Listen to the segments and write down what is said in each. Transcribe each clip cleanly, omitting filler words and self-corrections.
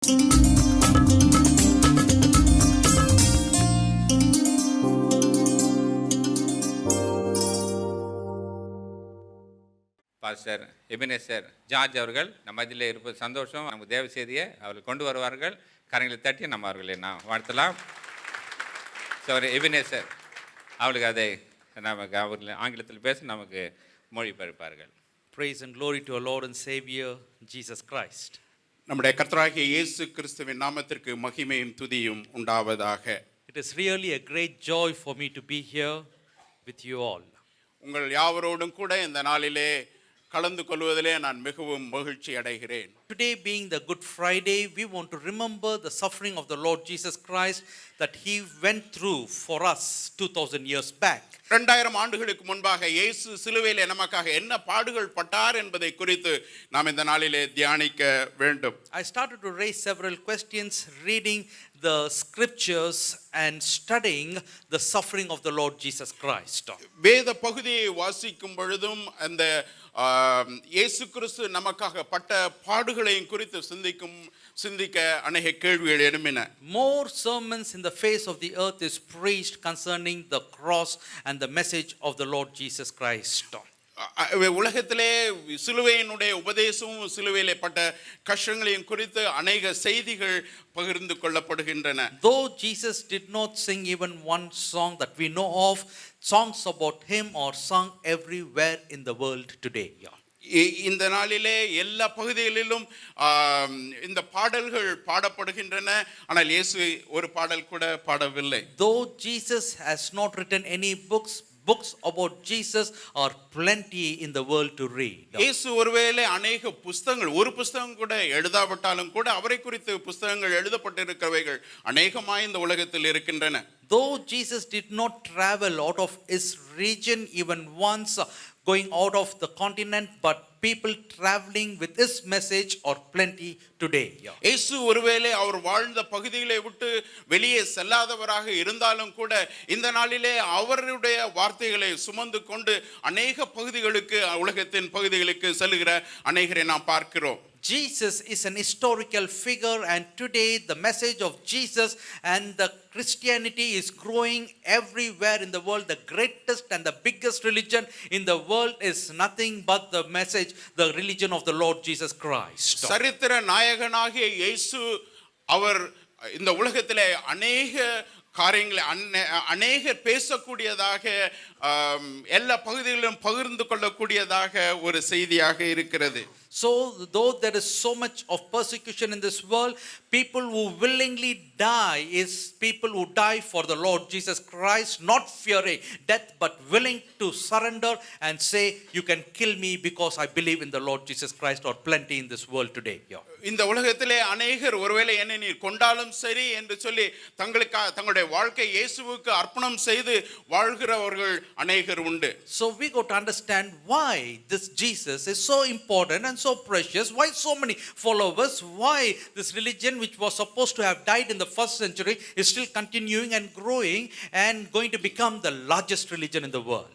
Pastor Ebenezer George அவர்கள் நம்ம இதில் இருப்பது சந்தோஷம். நமக்கு தேவ செய்தியை அவர்கள் கொண்டு வருவார்கள். கரங்களை தட்டி நம்ம அவர்களை நாம் வாழ்த்தலாம். ஸோ அவர் எபினேசர் அவளுக்கு அதை நமக்கு அவர்கள் ஆங்கிலத்தில் பேச நமக்கு மொழிபெயர்ப்பார்கள். Praise and glory to our Lord and Savior Jesus Christ. நம்முடைய கர்த்தராகிய இயேசு கிறிஸ்துவின் நாமத்திற்கு மகிமையும் துதியும் உண்டாவதாக. It is really a great joy for me to be here with you all. உங்கள் யாவரோடும் கூட இந்த நாளிலே கலந்து கொள்வதிலே நான் மிகவும் மகிழ்ச்சி அடைகிறேன். Today being the Good Friday, we want to remember the suffering of the Lord Jesus Christ that he went through for us 2000 years back. 2000 ஆண்டுகளுக்கு முன்பாக இயேசு சிலுவையிலே நமக்காக என்ன பாடுகள் பட்டார் என்பதை குறித்து நாம் இந்த நாளிலே தியானிக்க வேண்டும். I started to raise several questions reading the scriptures and studying the suffering of the Lord Jesus Christ. வேத பகுதியை வாசிக்கும் பொழுதும் அந்த இயேசு கிறிஸ்து நமக்காக பட்ட பாடுகளையும் குறித்து சிந்திக்க அநேக கேள்விகள் எழும்பின. More sermons in the face of the earth is preached concerning the cross and the message of the Lord Jesus Christ. உலகத்திலே சிலுவையினுடைய உபதேசமும் சிலுவையிலே பட்ட கஷ்டங்களையும் குறித்து அநேக செய்திகள் பகிர்ந்து கொள்ளப்படுகின்றன. Though Jesus did not sing even one song that we know of, songs about him are sung everywhere in the world today. இந்த நாளிலே எல்லா பகுதிகளிலும் இந்த பாடல்கள் பாடப்படுகின்றன. ஆனால் இயேசு ஒரு பாடல் கூட பாடவில்லை. Though Jesus has not written any books about Jesus are plenty in the world to read. இயேசு ஒருவேளை அநேக புத்தகங்கள், ஒரு புத்தகம் கூட எழுதாவிட்டாலும் கூட அவரை குறித்து புத்தகங்கள் எழுதப்பட்டிருக்கிறவைகள் அநேகமாய் இந்த உலகத்தில் இருக்கின்றன. Though Jesus did not travel out of his region even once, going out of the continent, but people traveling with this message are plenty today. இயேசு ஒருவேளை அவர் வாழ்ந்த பகுதிகளை விட்டு வெளியே செல்லாதவராக இருந்தாலும் கூட இந்த நாளிலே அவருடைய வார்த்தைகளை சுமந்து கொண்டு அநேக பகுதிகளுக்கு, உலகத்தின் பகுதிகளுக்கு செல்கிற அநேகரை நாம் பார்க்கிறோம். Jesus is an historical figure, and today the message of Jesus and the Christianity is growing everywhere in the world. The greatest and the biggest religion in the world is nothing but the message, the religion of the Lord Jesus Christ. சரித்திர நாயகனாகிய இயேசு அவர் இந்த உலகத்திலே அநேக காரியங்களை அநேகர் பேசக்கூடியதாக, எல்லா பகுதிகளிலும் பகிர்ந்து கொள்ளக்கூடியதாக ஒரு செய்தியாக இருக்கிறது. So though there is so much of persecution in this world, people who willingly die is people who die for the Lord Jesus Christ, not fearing death but willing to surrender and say, you can kill me because I believe in the Lord Jesus Christ, or plenty in this world today. இந்த உலகத்திலே அநேகர் ஒருவேளை என்னை நீர் கொண்டாலும் சரி என்று சொல்லி தங்களுடைய வாழ்க்கை இயேசுவுக்கு அர்ப்பணம் செய்து வாழ்கிறவர்கள் அநேகர் உண்டு. So we got to understand why this Jesus is so important and so precious, why so many followers, why this religion which was supposed to have died in the first century is still continuing and growing and going to become the largest religion in the world.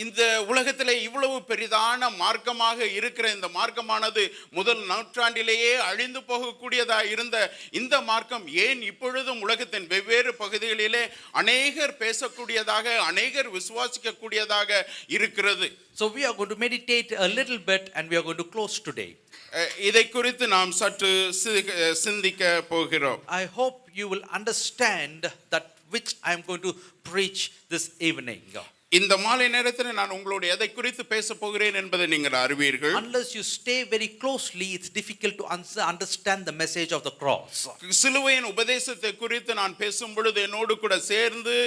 இந்த உலகத்திலே இவ்வளவு பெரிதான மார்க்கமாக இருக்கிற இந்த மார்க்கமானது முதல் நூற்றாண்டிலேயே அழிந்து போகக்கூடியதா இருந்த இந்த மார்க்கம் ஏன் இப்பொழுதும் உலகத்தின் வெவ்வேறு பகுதிகளிலே அநேகர் பேசக்கூடியதாக, அநேகர் விசுவாசிக்கக்கூடியதாக இருக்கிறது. So we are going to meditate a little bit and we are going to close today. இதை குறித்து நாம் சற்று சிந்திக்க போகிறோம். I hope you will understand that which I am going to preach this evening. இந்த மாலை நேரத்தில் நான் உங்களோட எதை குறித்து பேச போகிறேன் என்பதை நீங்கள் அறிவீர்கள். Unless you stay very closely, it's difficult to understand the message of the cross. சிலுவையின் உபதேசத்தை குறித்து நான் பேசும் பொழுது என்னோடு கூட சேர்ந்து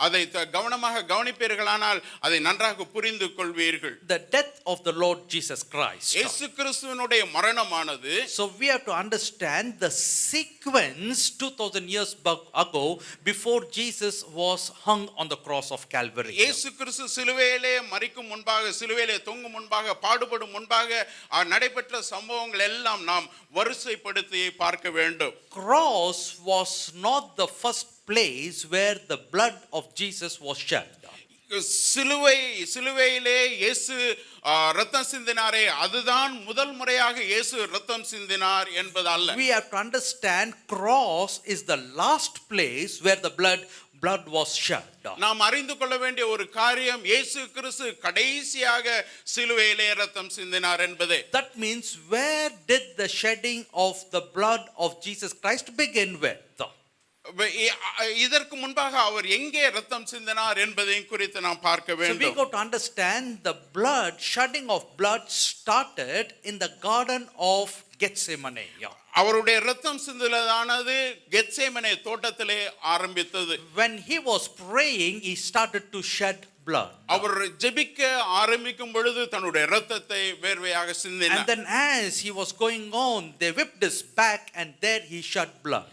அதை கவனமாக கவனிப்பீர்களானால் அதை நன்றாக புரிந்து கொள்வீர்கள். The death of the Lord Jesus Christ. இயேசு கிறிஸ்துவினுடைய மரணமானது, so we have to understand the sequence 2000 years ago before Jesus was hung on the cross of Calvary. கிறிஸ்து சிலுவையிலே மரிக்கும் முன்பாக, சிலுவையிலே தொங்கும் முன்பாக, பாடுபடும் முன்பாக நடைபெற்ற சம்பவங்கள் எல்லாம் நாம் வரிசைப்படுத்தி பார்க்க வேண்டும். Cross was not the first place where the blood of Jesus was shed. சிலுவையிலே இயேசு ரத்தம் சிந்தினாரே, அதுதான் முதல் முறையாக இயேசு ரத்தம் சிந்தினார் என்பது அல்ல. We have to understand cross is the last place where the blood was shed. நாம் அறிந்து கொள்ள வேண்டிய ஒரு காரியம், இயேசு கிறிஸ்து கடைசியாக சிலுவையிலே ரத்தம் சிந்தினார் என்பதே. That means where did the shedding of the blood of Jesus Christ begin with? இதற்கு முன்பாக அவர் எங்கே ரத்தம் சிந்தினார் என்பதையும் குறித்து நாம் பார்க்க So we வேண்டும். got to understand the shedding of blood started in the Garden of Gethsemane. அவருடைய ரத்தம் சிந்துவதானது கெத்சேமனே தோட்டத்திலே ஆரம்பித்தது. When he was praying, he started to shed blood. அவர் ஜெபிக்க ஆரம்பிக்கும் பொழுது தன்னுடைய ரத்தத்தை வேர்வையாக And சிந்தினார். then as he was going on, they whipped his back and there he shed blood.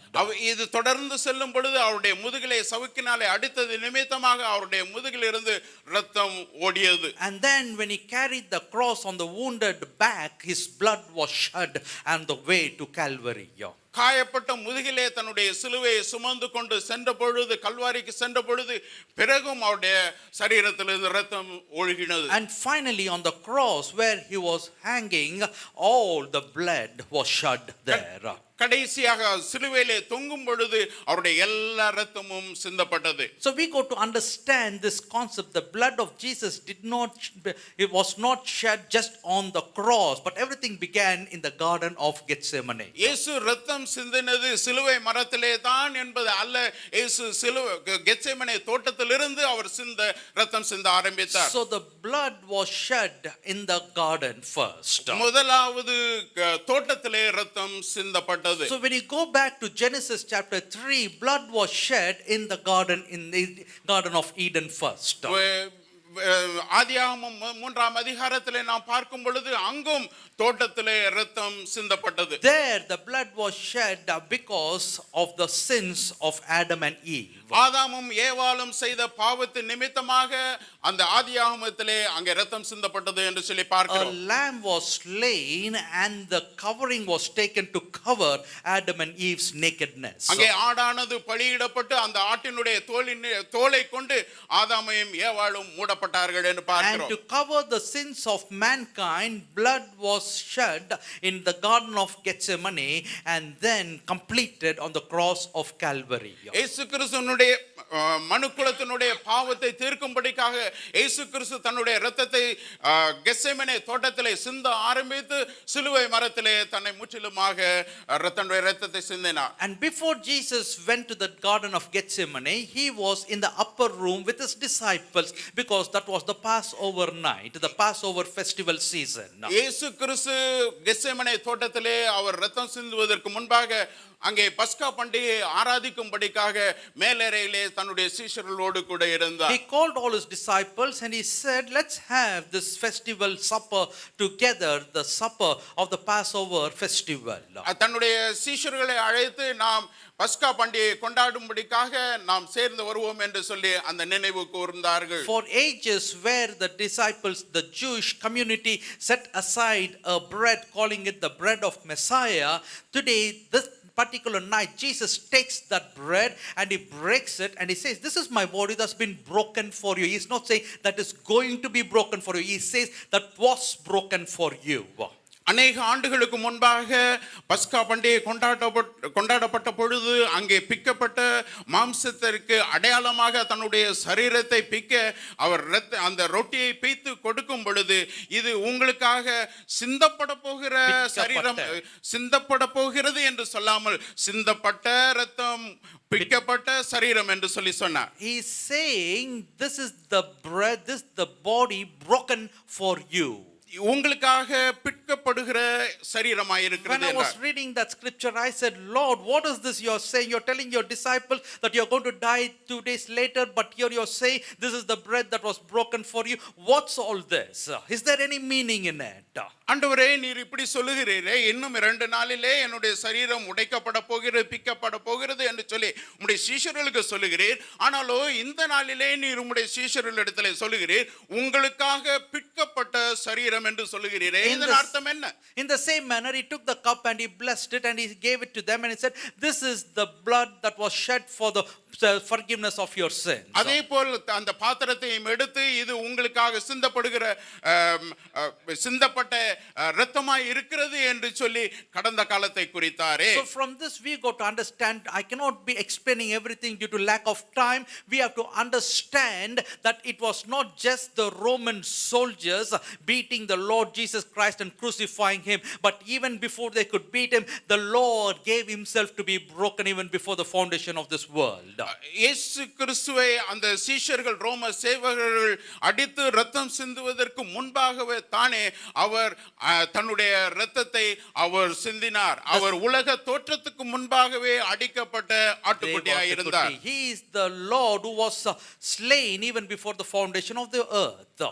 இது தொடர்ந்து செல்லும் பொழுது அவருடைய முதுகிலே சவுக்கினாலே அடித்தது நிமித்தமாக அவருடைய முதுகிலிருந்து ரத்தம் ஓடியது. And then when he carried the cross on the wounded back, his blood was shed on the way to Calvary. காயப்பட்ட முதுகிலே தன்னுடைய சிலுவையை சுமந்து கொண்டு சென்ற பொழுது, கல்வாரிக்கு சென்ற பொழுது பிறகும் அவருடைய சரீரத்திலிருந்து ரத்தம் ஒழுகினது. And finally on the cross where he was hanging, all the blood was shed there. கடைசியாக சிலுவையிலே தொங்கும் பொழுது அவருடைய எல்லா ரத்தமும் சிந்தப்பட்டது. So we got to understand this concept. The blood of Jesus it was not shed just on the cross, but everything began in the Garden of Gethsemane. இயேசு ரத்தம் சிந்தினது சிலுவை மரத்திலே தான் என்பது அல்ல. இயேசு கெத்சேமனே தோட்டத்திலிருந்து அவர் ரத்தம் சிந்த ஆரம்பித்தார். So the blood was shed in the garden first. முதலாவது தோட்டத்திலே ரத்தம் சிந்தப்பட்டது. So when you go back to Genesis chapter 3, blood was shed in the garden of Eden first. ஆதியாகமம் 3ஆம் அதிகாரத்திலே நாம் பார்க்கும் பொழுது அங்கும் தோட்டத்திலே இரத்தம் சிந்தப்பட்டது. There the blood was shed because of the sins of Adam and Eve. ஆதாமும் ஏவாளும் செய்த பாவத்தின் நிமித்தமாக அந்த ஆதியாகமத்திலே அங்கே இரத்தம் சிந்தப்பட்டது என்று சொல்லி A பார்க்கிறோம். lamb was slain and the covering was taken to cover Adam and Eve's nakedness. அங்கே ஆடானது பலியிடப்பட்டு அந்த ஆட்டினுடைய தோலை கொண்டு ஆதாமையும் ஏவாளும் மூடப்பட்டார்கள் என்று And பார்க்கிறோம். to cover the sins of mankind, blood was shed in the Garden of Gethsemane and then completed on the cross of Calvary. இயேசு கிறிஸ்துவினுடைய மனுக்குலத்தினுடைய பாவத்தை தீர்க்கும்படிக்காக இயேசு கிறிஸ்து தன்னுடைய இரத்தத்தை கெத்செமனே தோட்டத்திலே சிந்த ஆரம்பித்து சிலுவை மரத்திலே தன்னை முற்றிலுமாக தன்னுடைய இரத்தத்தை சிந்தினார். And before Jesus went to the Garden of Gethsemane, he was in the upper room with his disciples because that was the Passover night, the Passover festival season. இயேசு கிறிஸ்து கெத்செமனே தோட்டத்திலே அவர் இரத்தம் சிந்துவதற்கு முன்பாக அங்கே பஸ்கா பண்டிகையை ஆராதிக்கும்படிக்காக மேலறையிலே தன்னுடைய சீஷர்களோடு கூட இருந்தார். He called all his disciples and he said, let's have this festival supper together, the supper of the Passover festival. தன்னுடைய சீஷர்களை அழைத்து நாம் பஸ்கா பண்டிகையை கொண்டாடும்படிக்காக நாம் சேர்ந்து வருவோம் என்று சொல்லி அந்த நினைவு கூர்ந்தார்கள். For ages where the disciples, the Jewish community set aside a bread calling it the bread of Messiah, today this particular night Jesus takes that bread and he breaks it and he says, this is my body that's been broken for you. He's not saying that is going to be broken for you. He says that was broken for you. அநேக ஆண்டுகளுக்கு முன்பாக பஸ்கா பண்டிகை கொண்டாடப்பட்ட பொழுது அங்கே பிக்கப்பட்ட மாம்சத்திற்கு அடையாளமாக தன்னுடைய சரீரத்தை பிக்க அவர் அந்த ரொட்டியை பிய்த்து கொடுக்கும் பொழுது இது உங்களுக்காக சிந்தப்பட போகிற சரீரம், சிந்தப்பட போகிறது என்று சொல்லாமல் சிந்தப்பட்ட இரத்தம் பிக்கப்பட்ட சரீரம் என்று சொல்லி சொன்னார். He is saying this is the bread, this is the body broken for you. உங்களுக்காக பிற்கப்படுகிற சரீரமாய் இருக்கிறது. When I was reading that scripture, I said, Lord, what is this you are saying? You are telling your disciples that you are going to die 2 days later, but here you are saying this is the bread that was broken for you. What's all this? Is there any meaning in it? ஆண்டவரே, நீர் இப்படி சொல்லுகிறீரே, இன்னும் 2 நாளிலே என்னுடைய சரீரம் உடைக்கப்பட போகிறது, பிக்கப்பட போகிறது என்று சொல்லி உம்முடைய சீஷர்களுக்கு சொல்லுகிறீர். ஆனாலோ இந்த நாளிலே நீர் உம்முடைய சீஷர்களிடத்திலே சொல்லுகிறீர், உங்களுக்காக பிற்கப்பட்ட சரீரம் பாத்திரம் என்று சொல்லுகிறீரே, In இதன் the- அர்த்தம் என்ன? In the same manner, he took the cup and he blessed it and he gave it to them and he said, "This is the blood that was shed for the forgiveness of your sins." அதே போல் அந்த பாத்திரத்தையும் எடுத்து இது உங்களுக்காக சிந்தப்படுகிற சிந்தப்பட்ட இரத்தமாய் இருக்கிறது என்று சொல்லி கடந்த காலத்தை குறித்தாரே. So from this we got to understand, I cannot be explaining everything due to lack of time. We have to understand that it was not just the Roman soldiers beating the Lord Jesus Christ and crucifying him, but even before they could beat him, the Lord gave himself to be broken even before the foundation of this world. இயேசு கிறிஸ்துவை அந்த சீஷர்கள் ரோம சேவகர்கள் அடித்து ரத்தம் சிந்துவதற்கு முன்பாகவே தானே அவர் தன்னுடைய இரத்தத்தை அவர் சிந்தினார். அவர் உலக தோற்றத்துக்கு முன்பாகவே அடிக்கப்பட்ட ஆட்டுக்குட்டியாய் இருந்தார். He is the Lord who was slain even before the foundation of the earth.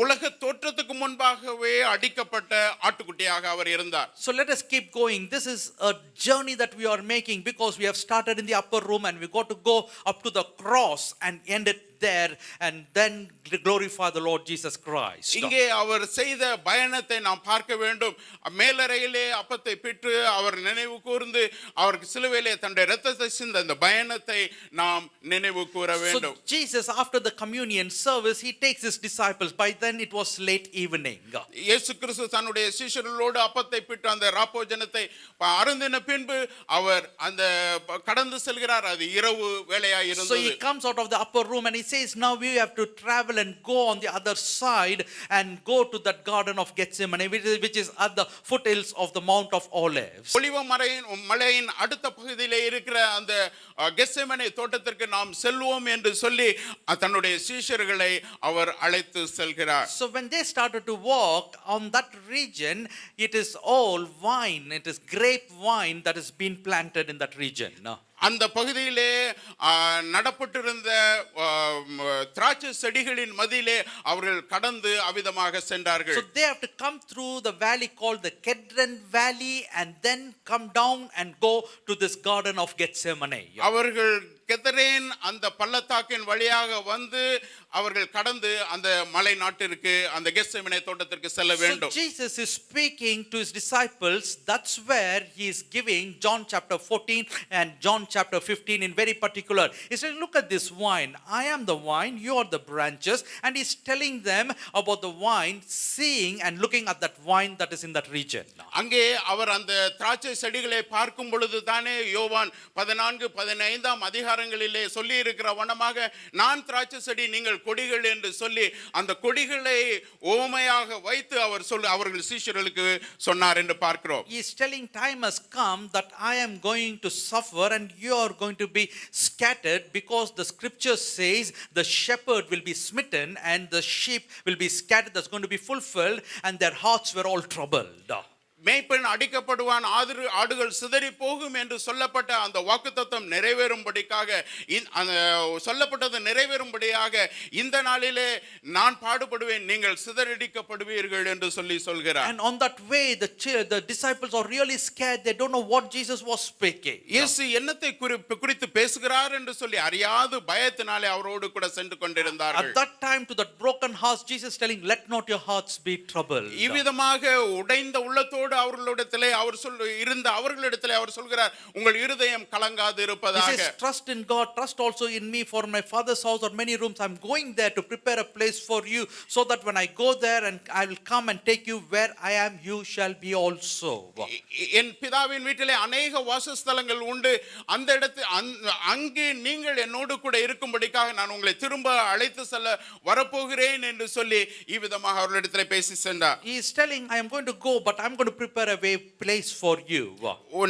உலக தோற்றத்துக்கு முன்பாகவே அடிக்கப்பட்ட ஆட்டுக்குட்டியாக அவர் இருந்தார். So let us keep going. This is a journey that we are making because we have started in the upper room and we got to go up to the cross and end it there and then glorify the Lord Jesus Christ. இங்கே அவர் செய்த பயணத்தை நாம் பார்க்க வேண்டும். மேலறையிலே அப்பத்தை பெற்று அவர் நினைவு கூர்ந்து அவருக்கு சிலுவையிலே தன்னுடைய இரத்தத்தை சிந்த அந்த பயணத்தை நாம் நினைவு கூற வேண்டும். So Jesus, after the communion service, he takes his disciples. By then it was late evening. இயேசு கிறிஸ்து தன்னுடைய சீஷர்களோடு அப்பத்தை பெற்று அந்த ராப்போஜனத்தை அருந்தின பின்பு அவர் அந்த கடந்து செல்கிறார். அது இரவு வேளையாய் So இருந்தது. he comes out of the upper room and he says, now we have to travel and go on the other side and go to that garden of Gethsemane, which is at the foothills of the Mount of Olives. ஒலிவ மலையின் அடுத்த பகுதியிலே இருக்கிற அந்த Gethsemane தோட்டத்திற்கு நாம் செல்வோம் என்று சொல்லி தன்னுடைய சீஷர்களை அவர் அழைத்து செல்கிறார். So when they started to walk on that region, it is all wine, it is grape wine that has been planted in that region. அந்த பகுதியிலே நடப்பட்டிருந்த திராட்சை செடிகளின் மதியிலே அவர்கள் கடந்து அவிதமாக சென்றார்கள். So they have to come through the valley called the Kedron Valley and then come down and go to this garden of Gethsemane. அவர்கள் கெதரேன் அந்த பள்ளத்தாக்கின் வழியாக வந்து அவர்கள் கடந்து அந்த மலை நாட்டிற்கு அந்த கெத்செமனே தோட்டத்திற்கு செல்ல வேண்டும். So Jesus is speaking to his disciples. That's where he is giving John chapter 14 and John chapter 15 in very particular. He said, look at this wine. I am the wine, you are the branches. And he's telling them about the wine, seeing and looking at that wine that is in that region. அங்கே அவர் அந்த திராட்சை செடிகளை பார்க்கும் பொழுது தானே யோவான் 14-15 அதிகாரங்களிலே சொல்லி இருக்கிற வண்ணமாக நான் திராட்சை செடி நீங்கள் கொடிகள் என்று சொல்லி அந்த கொடிகளை ஓமையாக வைத்து அவர்கள் சீஷர்களுக்கு சொன்னார் என்று பார்க்கிறோம். He is telling time has come that I am going to suffer and you are going to be scattered, because the scripture says the shepherd will be smitten and the sheep will be scattered. That's going to be fulfilled, and their hearts were all troubled. மேய்ப்பன் அடிக்கப்படுவான், ஆடுகள் சிதறி போகும் என்று சொல்லப்பட்ட அந்த வாக்குத்தத்தம் நிறைவேறும்படிக்காக சொல்லப்பட்டது நிறைவேறும்படியாக இந்த நாளிலே நான் பாடுபடுவேன், நீங்கள் சிதறடிக்கப்படுவீர்கள் என்று சொல்கிறார். And on that way the disciples are really scared. They don't know what Jesus was speaking. இயேசு என்னத்தை குறித்து பேசுகிறார் என்று சொல்லி அறியாது பயத்தினாலே அவரோடு கூட சென்று கொண்டிருந்தார்கள். At that time, to that broken heart, Jesus telling, let not your hearts be troubled. இவ்விதமாக உடைந்த உள்ளத்தோடு அவர்களிடத்திலே அவர் சொல்கிறார், உங்கள் இருதயம் கலங்காது இருப்பதாக. He says, trust in God, trust also in me, for in my father's house are many rooms. I'm going there to prepare a place for you, so that when I go there and I will come and take you where I am, you shall be also. என் பிதாவின் வீட்டிலே அநேக வாசஸ்தலங்கள் உண்டு, அந்த இடத்தில் அங்கே நீங்கள் என்னோடு கூட இருக்கும்படிக்காக நான் உங்களை திரும்ப அழைத்து செல்ல வரப்போகிறேன் என்று சொல்லி இவ்விதமாக அவர்களிடத்திலே பேசி சென்றார். He is telling, I am going to go, but I'm going to prepare a place for you.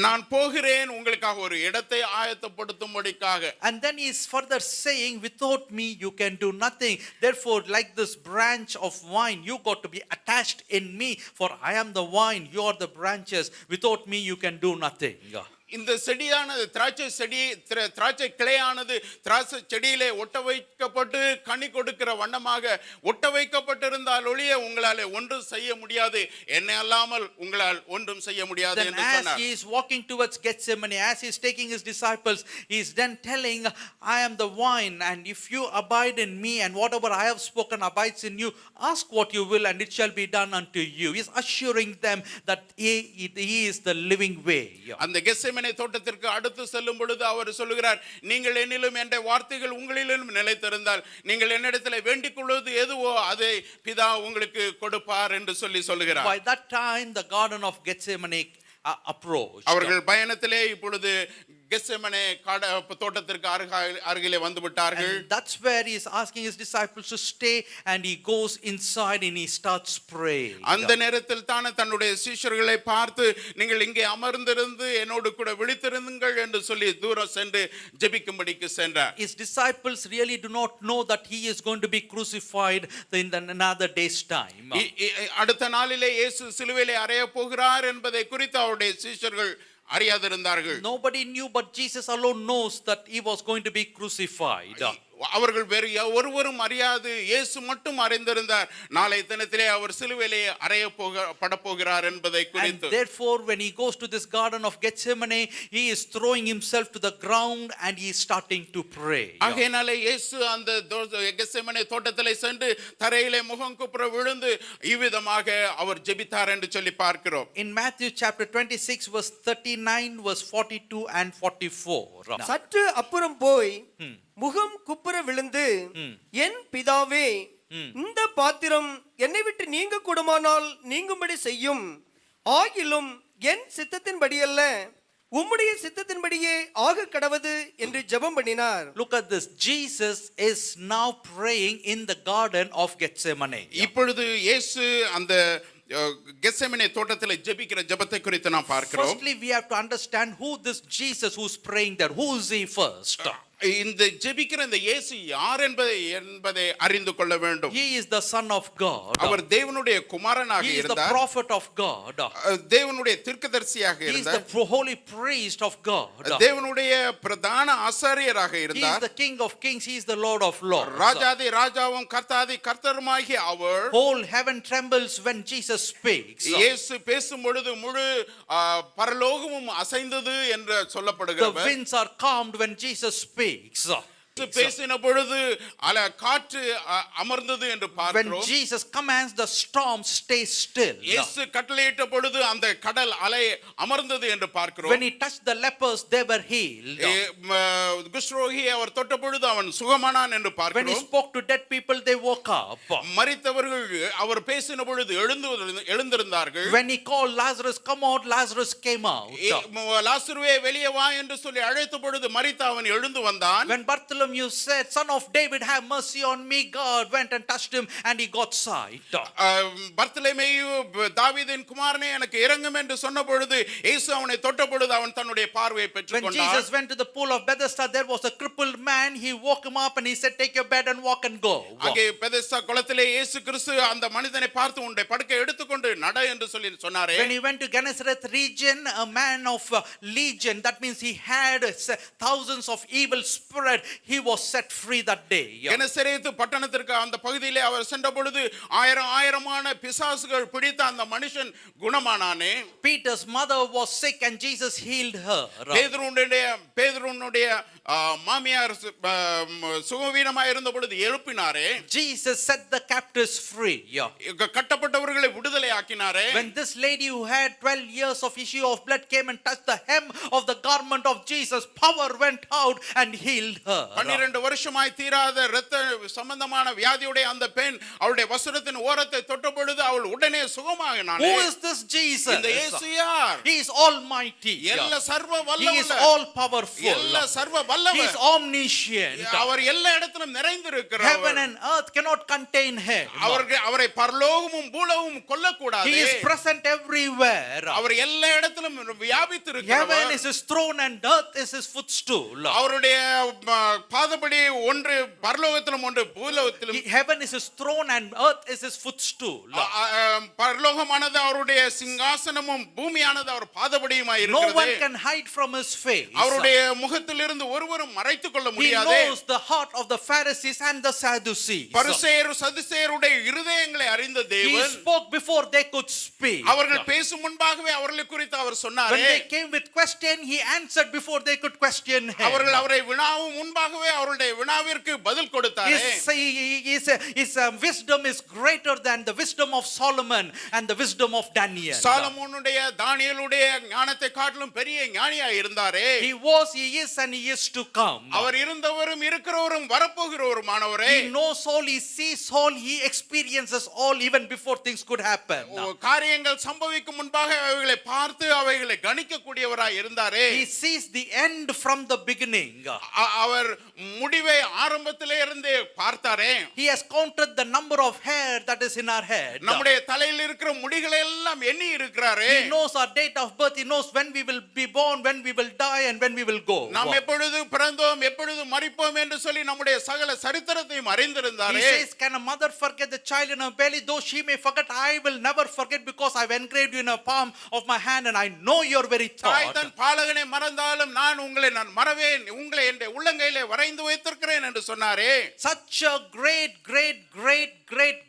நான் போகிறேன் உங்களுக்காக ஒரு இடத்தை ஆயத்தப்படுத்தும்படிக்காக. And then he is further saying, without me you can do nothing. Therefore, like this branch of wine, you got to be attached in me, for I am the vine, you are the branches. Without me you can do nothing. இந்த செடியானது திராட்சை கிளையானது திராட்சை செடியிலே ஒட்ட வைக்கப்பட்டு கனி கொடுக்கிற வண்ணமாக ஒட்ட வைக்கப்பட்டிருந்தால் ஒழிய உங்களால் ஒன்றும் செய்ய முடியாது, என்னை அல்லாமல் உங்களால் ஒன்றும் செய்ய முடியாது Then என்று as சொன்னார். he is walking towards Gethsemane, as he is taking his disciples, he is then telling, I am the vine, and if you abide in me, and whatever I have spoken abides in you, ask what you will, and it shall be done unto you. He is assuring them that he is the living way. அந்த Gethsemane தோட்டத்திற்கு அடுத்து செல்லும் பொழுது அவர் சொல்லுகிறார், நீங்கள் என்னிலும் என்ற வார்த்தைகள் உங்களிலும் நிலைத்திருந்தால் நீங்கள் என்னிடத்தில் வேண்டிக் கொள்வது எதுவோ அதை பிதா உங்களுக்கு கொடுப்பார் என்று சொல்லுகிறார். By that time the garden of Gethsemane approached. அவர்கள் பயணத்திலே இப்பொழுது கெத்செமனே தோட்டத்திற்கு அருகிலே வந்து விட்டார்கள். And that's where he is asking his disciples to stay, and he goes inside and he starts praying. அந்த நேரத்தில் தான் தன்னுடைய சீஷர்களை பார்த்து, நீங்கள் இங்கே அமர்ந்திருந்து என்னோடு கூட விழித்திருங்கள் என்று சொல்லி தூரம் சென்று ஜெபிக்கும்படிக்கு சென்றார். His disciples really do not know that he is going to be crucified in another day's time. அடுத்த நாளிலே இயேசு சிலுவையிலே அறைய போகிறார் என்பதை குறித்து அவருடைய சீஷர்கள் அறியாதிருந்தார்கள். Nobody knew, but Jesus alone knows that he was going to be crucified. அவர்கள் வேறு ஒருவரும் அறியாது, இயேசு மட்டும் அறிந்திருந்தார் நாளை தினத்திலே அவர் சிலுவையிலே அறையப்பட போகிறார் என்பதை குறித்து. And therefore when he goes to this garden of Gethsemane, he is throwing himself to the ground and he is starting to pray. ஆகையினாலே இயேசு அந்த கெத்செமனே தோட்டத்திலே சென்று தரையிலே முகங்குப்புற விழுந்து இவ்விதமாக அவர் ஜெபித்தார் என்று சொல்லி பார்க்கிறோம். In Matthew chapter 26 verse 39 verse 42 and 44. சற்று அப்புறம் போய் முகம் குப்புற விழுந்து, என் பிதாவே, இந்த பாத்திரம் என்னை விட்டு நீங்க கூடுமானால் நீங்கும்படி செய்யும், ஆகிலும் என் சித்தத்தின்படி அல்ல உம்முடைய சித்தத்தின்படியே ஆக கடவது என்று ஜெபம் பண்ணினார். Look at this. Jesus is now praying in the garden of Gethsemane. இப்பொழுது இயேசு அந்த கெத்செமனே தோட்டத்தில் ஜெபிக்கிற ஜெபத்தை குறித்து நாம் பார்க்கிறோம். Firstly we have to understand who this Jesus who's praying there, who is he first? இந்த ஜெபிக்கிற இந்த இயேசு யார் என்பதை அறிந்து கொள்ள வேண்டும். He is the son of God. அவர் தேவனுடைய குமாரனாக He is the இருந்தார். prophet of God. தேவனுடைய தீர்க்கதரிசியாக He is இருந்தார். the holy priest of God. தேவனுடைய பிரதான ஆசாரியராக He is இருந்தார். the king of kings. He is the lord of lords. ராஜாதி ராஜாவும் கர்த்தாதி கர்த்தருமாகிய அவர். Whole heaven trembles when Jesus speaks. இயேசு பேசும் பொழுது முழு பரலோகமும் அசைந்தது என்று The சொல்லப்படுகிறது. winds are calmed when Jesus speaks. பேசின பொழுது காற்று அமர்ந்தது என்று When பார்க்கிறோம். Jesus commands, the storm stays still. இயேசு கட்டளையிட்ட பொழுது அந்த கடல் அலை அமர்ந்தது என்று பார்க்கிறோம். When he touched the lepers, they were healed. குஷ்ரோகி அவர் தொட்ட பொழுது அவன் சுகமானான் என்று When he பார்க்கிறோம். spoke to dead people, they woke up. மரித்தவர்கள் அவர் பேசின பொழுது எழுந்திருந்தார்கள். When he called Lazarus, come out, Lazarus came out. லாசருவே வெளியே வா என்று சொல்லி அழைத்த பொழுது மரித்த அவன் எழுந்து வந்தான். When Bartholomew said, Son of David, have mercy on me, God went and touched him and he got sight. Bartholomew தாவீதின் குமாரனே எனக்கு இரங்கும் என்று சொன்ன பொழுது இயேசு அவனை தொட்ட பொழுது அவன் தன்னுடைய பார்வையை When பெற்றுக்கொண்டான். Jesus went to the pool of Bethesda, there was a crippled man. He woke him up and he said, take your bed and walk and go. அங்கே பெதெஸ்தா குளத்திலே இயேசு கிறிஸ்து அந்த மனிதனை பார்த்து உன்னுடைய படுக்கை எடுத்துக்கொண்டு நட என்று சொல்லி சொன்னாரே. When he went to Gennesaret region, a man of legion, that means he had thousands of evil spirit, he was set free that day. கெனசரேத்து பட்டணத்திற்கு அந்த பகுதியிலே அவர் சென்ற பொழுது ஆயிரமான பிசாசுகள் பிடித்த அந்த மனுஷன் குணமானானே. Peter's mother was sick and Jesus healed her. பேதுருனுடைய மாமியார் சுகவீனமாய் இருந்த பொழுது எழுப்பினாரே. Jesus set the captives free. கட்டப்பட்டவர்களை விடுதலை ஆக்கினாரே. When this lady who had 12 years of issue of blood came and touched the hem of the garment of Jesus, power went out and healed her. 12 வருஷமாய் தீராத இரத்த சம்பந்தமான வியாதியுடைய அந்த பெண் அவளுடைய வஸ்திரத்தின் ஓரத்தை தொட்ட பொழுது அவள் உடனே சுகமாகினாள். Who is this Jesus? இந்த இயேசு யார்? He is almighty. எல்லா சர்வ He is வல்லவர். all powerful. எல்லா சர்வ He is வல்லவர். omniscient. அவர் எல்லா இடத்திலும் நிறைந்திருக்கிறார். Heaven and earth cannot contain him. அவரை பரலோகமும் பூலோகமும் கொல்லக்கூடாது. He is present everywhere. அவர் எல்லா இடத்திலும் வியாபித்திருக்கிறார். Heaven is his throne and earth is his footstool. அவருடைய பாதப்படி ஒன்று பரலோகத்திலும் ஒன்று பூலோகத்திலும். Heaven is his throne and earth is his footstool. பரலோகமானது அவருடைய சிங்காசனமும் பூமியானது அவர் பாதபடியுமாய் No one இருக்கிறது. can hide from his face. அவருடைய முகத்திலிருந்து ஒருவரும் மறைத்துக் கொள்ள He முடியாது. knows the heart of the Pharisees and the Sadducees. பரிசேயர் சதுசேயருடைய இருதயங்களை அறிந்த He தேவன் spoke before they could speak. அவர்கள் பேசும் முன்பாகவே அவர்களை குறித்து அவர் When சொன்னாரே. they came with question, he answered before they could question him. அவர்கள் அவரை வினாவும் முன்பாகவே அவருடைய வினாவிற்கு பதில் கொடுத்தாரே. His wisdom is greater than the wisdom of Solomon and the wisdom of Daniel. சாலமோனுடைய தானியேலுடைய ஞானத்தை காட்டிலும் பெரிய ஞானியாய் இருந்தாரே. He was, he is, and he is to come. அவர் இருந்தவரும் இருக்கிறவரும் வரப்போகிறவருமானவரே. He knows all, he sees all, he experiences all even before things could happen. காரியங்கள் சம்பவிக்கும் முன்பாக அவைகளை பார்த்து அவைகளை கணிக்கக்கூடியவராய் இருந்தாரே. He sees the end from the beginning. அவர் முடிவை ஆரம்பத்திலே இருந்தே பார்த்தாரே. He has counted the number of hair that is in our head. நம்முடைய தலையில் இருக்கிற முடிகளை எல்லாம் எண்ணி இருக்கிறாரே. He knows our date of birth. He knows when we will be born, when we will die, and when we will go. நாம் எப்பொழுது பிறந்தோம் எப்பொழுது மரிப்போம் என்று சொல்லி நம்முடைய சகல சரித்திரத்தையும் அறிந்திருந்தாரே. He says, can a mother forget the child in her belly? Though she may forget, I will never forget, because I've engraved you in a palm of my hand and I know your very தாய் thought. தன் பாலகனை மறந்தாலும் நான் மறவேன், உங்களை என் உள்ளங்கையிலே வரைந்து வைத்திருக்கிறேன் என்று சொன்னாரே. Such a great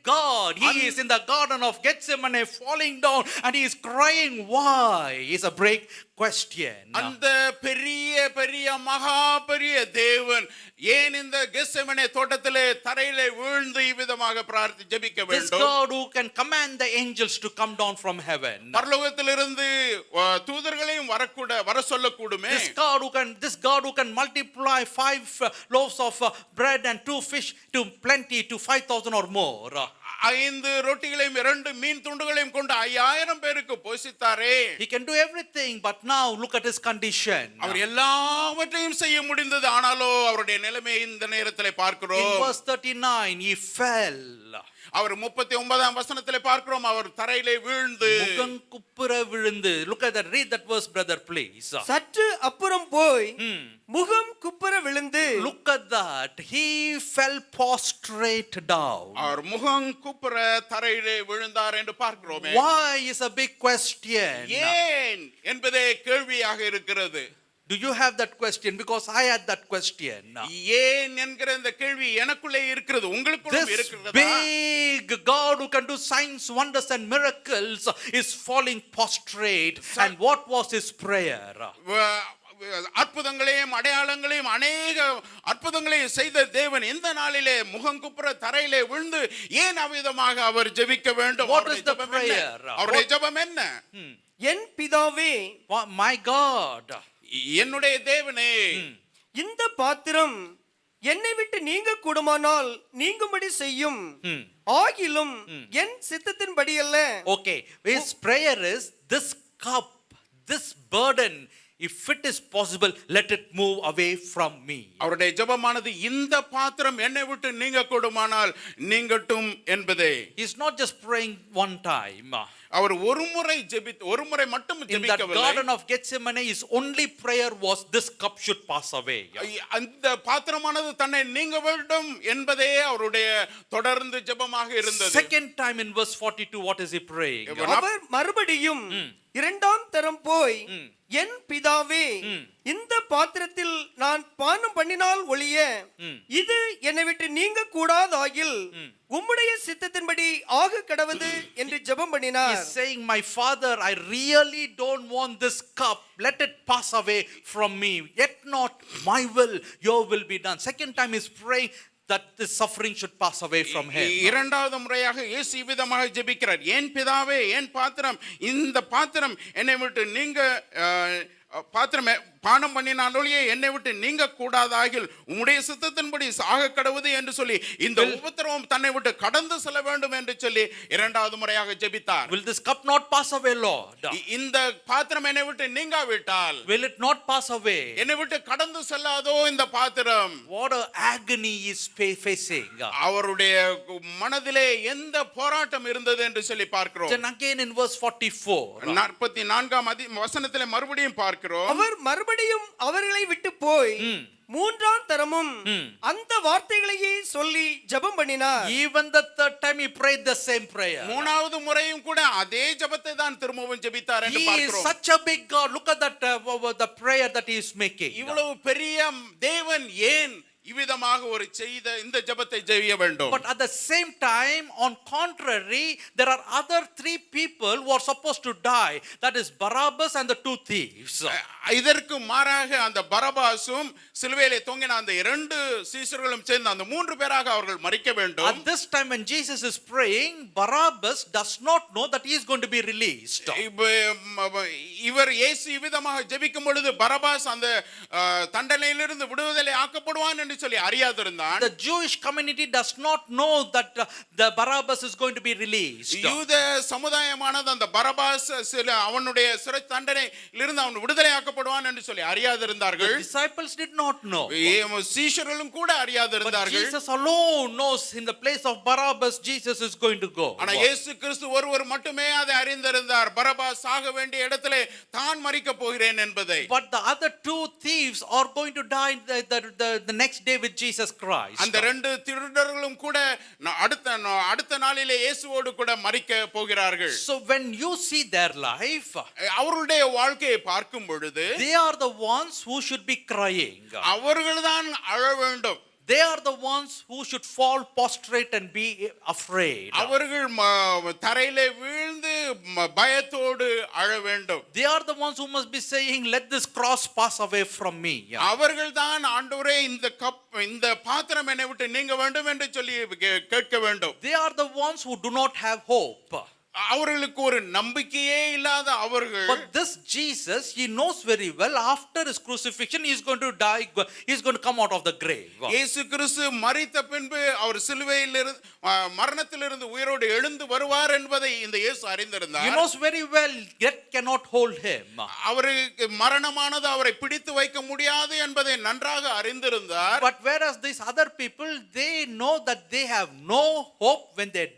God. He is in the garden of Gethsemane falling down and he is crying, why? Is a break question. அந்த பெரிய மகா பெரிய தேவன் ஏன் இந்த கெத்செமனே தோட்டத்திலே தரையிலே விழுந்து இவ்விதமாக ஜெபிக்க This வேண்டும்? God who can command the angels to come down from heaven. பரலோகத்திலிருந்து தூதர்களையும் வர சொல்லக்கூடுமே. This God who can multiply 5 loaves of bread and 2 fish to plenty to 5,000 or more. 5 ரொட்டிகளையும் 2 மீன் துண்டுகளையும் கொண்டு 5000 பேருக்கு போஷித்தாரே. He can do everything, but now look at his condition. அவர் எல்லாவற்றையும் செய்ய முடிந்தது, ஆனாலோ அவருடைய நிலைமையை இந்த நேரத்திலே In பார்க்கிறோம். verse 39, he fell. அவர் 39ஆம் வசனத்திலே பார்க்கிறோம் அவர் தரையிலே வீழ்ந்து. முகங்குப்புற விழுந்து. Look at that. Read that verse, brother, please. சற்று அப்புறம் போய் முகம் குப்புற விழுந்து. Look at that. He fell prostrate down. அவர் முகங்குப்புற தரையிலே விழுந்தார் என்று பார்க்கிறோமே. Why is a big question. ஏன் என்பதே கேள்வியாக இருக்கிறது. Do you have that question? Because I had that question. ஏன் என்கிற இந்த கேள்வி எனக்குள்ளே இருக்கிறது, உங்களுக்குள்ளே This இருக்கிறதா? big God who can do signs, wonders and miracles is falling prostrate. And what was his prayer? அற்புதங்களையும் அடையாளங்களையும் அநேக அற்புதங்களையும் செய்த தேவன் இந்த நாளிலே முகங்குப்புற தரையிலே விழுந்து ஏன் அவ்விதமாக அவர் ஜெபிக்க வேண்டும்? What is the prayer? அவருடைய ஜெபம் என்ன? என் பிதாவே, My God. என்னுடைய தேவனே, இந்த பாத்திரம் என்னை விட்டு நீங்க கூடுமானால் நீங்கும்படி செய்யும். ஆகிலும் என் சித்தத்தின்படி அல்ல. Okay, his prayer is, this cup, this burden, if it is possible, let it move away from me. அவருடைய ஜெபமானது இந்த பாத்திரம் என்னை விட்டு நீங்க கூடுமானால் நீங்கட்டும் என்பதே. He is not just praying one time. அவர் ஒரு முறை மட்டும் In that ஜெபிக்கவில்லை. garden of Gethsemane, his only prayer was, this cup should pass away. அந்த பாத்திரமானது தன்னை நீங்க வேண்டும் என்பதே அவருடைய தொடர்ந்து ஜெபமாக இருந்தது. Second time in verse 42, what is he praying? அவர் மறுபடியும் இரண்டாம் தரம் போய், என் பிதாவே, இந்த பாத்திரத்தில் நான் பானம் பண்ணினால் ஒழிய இது என்னை விட்டு நீங்க கூடாதாகில் உம்முடைய சித்தத்தின்படி ஆக கடவது என்று ஜெபம் பண்ணினார். He's saying, my father, I really don't want this cup. Let it pass away from me. Yet not my will, your will be done. Second time he's praying that this suffering should pass away from him. இரண்டாவது முறையாக இயேசு விதமாக ஜெபிக்கிறார். என் பிதாவே, என் பாத்திரம், இந்த பாத்திரம் என்னை விட்டு நீங்க பாத்திரமே பானம் பண்ணினாலொழியே என்னை விட்டு நீங்க கூடாதாகில் உம்முடைய சித்தத்தின்படி சாக கடவுது என்று சொல்லி இந்த உபத்திரவம் தன்னை விட்டு கடந்து செல்ல வேண்டும் என்று சொல்லி இரண்டாவது முறையாக ஜெபித்தார். Will this cup not pass away, Lord? இந்த பாத்திரம் என்னை விட்டு நீங்காவிட்டால், Will it not pass away? என்னை விட்டு கடந்து செல்லாதோ இந்த பாத்திரம்? What a agony he is facing. அவருடைய மனதிலே எந்த போராட்டம் இருந்தது என்று சொல்லி பார்க்கிறோம். Then again in verse 44, 44ஆம் வசனத்திலே மறுபடியும் பார்க்கிறோம். அவர் மறுபடியும் அவர்களை விட்டு போய் மூன்றாம் தரமும் அந்த வார்த்தைகளையே சொல்லி ஜெபம் பண்ணினார். Even the third time he prayed the same prayer. மூணாவது முறையும் கூட அதே ஜெபத்தை தான் திரும்பவும் ஜெபித்தார் என்று He is பார்க்கிறோம். such a big God. Look at that the prayer that he is making. இவ்வளவு பெரிய தேவன் ஏன் இவ்விதமாக ஒரு இந்த ஜெபத்தை செய்ய வேண்டும்? But at the same time, on contrary, there are other three people who are supposed to die. That is Barabbas and the two thieves. இதற்கு மாறாக அந்த பரபாசும் சிலுவையிலே தொங்கின அந்த இரண்டு சீஷர்களும் சேர்ந்து அந்த மூன்று பேராக அவர்கள் மரிக்க வேண்டும். At this time when Jesus is praying, Barabbas does not know that he is going to be released. இவர் இயேசு இவ்விதமாக ஜெபிக்கும் பொழுது பரபாஸ் அந்த தண்டனையிலிருந்து விடுதலை ஆக்கப்படுவான் என்று சொல்லி அறியாதிருந்தான். The Jewish community does not know that the Barabbas is going to be released. யூத சமுதாயமானது அந்த பரபாஸ் அவனுடைய சிறை தண்டனையிலிருந்து அவன் விடுதலை ஆக்கப்படுவான் என்று சொல்லி அறியாதிருந்தார்கள். The disciples did not know. சீஷர்களும் கூட But அறியாதிருந்தார்கள். Jesus alone knows in the place of Barabbas Jesus is going to go. ஆனா இயேசு கிறிஸ்து ஒருவர் மட்டுமே அதை அறிந்திருந்தார். பரபாஸ் சாக வேண்டிய இடத்திலே தான் மரிக்க போகிறேன் என்பதை. But the other two thieves are going to die the next day with Jesus Christ. அந்த ரெண்டு திருடர்களும் கூட அடுத்த நாளிலே இயேசுவோடு கூட மரிக்க போகிறார்கள். So when you see their life, அவர்களுடைய வாழ்க்கையை பார்க்கும் பொழுது they are the ones who should be crying. அவர்கள்தான் அழ வேண்டும். They are the ones who should fall prostrate and be afraid. அவர்கள் தரையிலே வீழ்ந்து பயத்தோடு அழ வேண்டும். They are the ones who must be saying, let this cross pass away from me. அவர்கள்தான் ஆண்டவரே இந்த பாத்திரம் என்னை விட்டு நீங்க வேண்டும் என்று சொல்லி கேட்க வேண்டும். They are the ones who do not have hope. அவர்களுக்கு ஒரு நம்பிக்கையே இல்லாத அவர்கள். But this Jesus, he knows very well after his crucifixion he is going to die, he is going to come out of the grave. இயேசு கிறிஸ்து மரித்த பின்பு அவர் சிலுவையிலிருந்து மரணத்திலிருந்து உயிரோடு எழுந்து வருவார் என்பதை இந்த இயேசு அறிந்திருந்தார். He knows very well death cannot hold him. அவருக்கு மரணமானது அவரை பிடித்து வைக்க முடியாது என்பதை நன்றாக அறிந்திருந்தார். But whereas these other people, they know that they have no hope. When they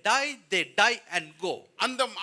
die and go.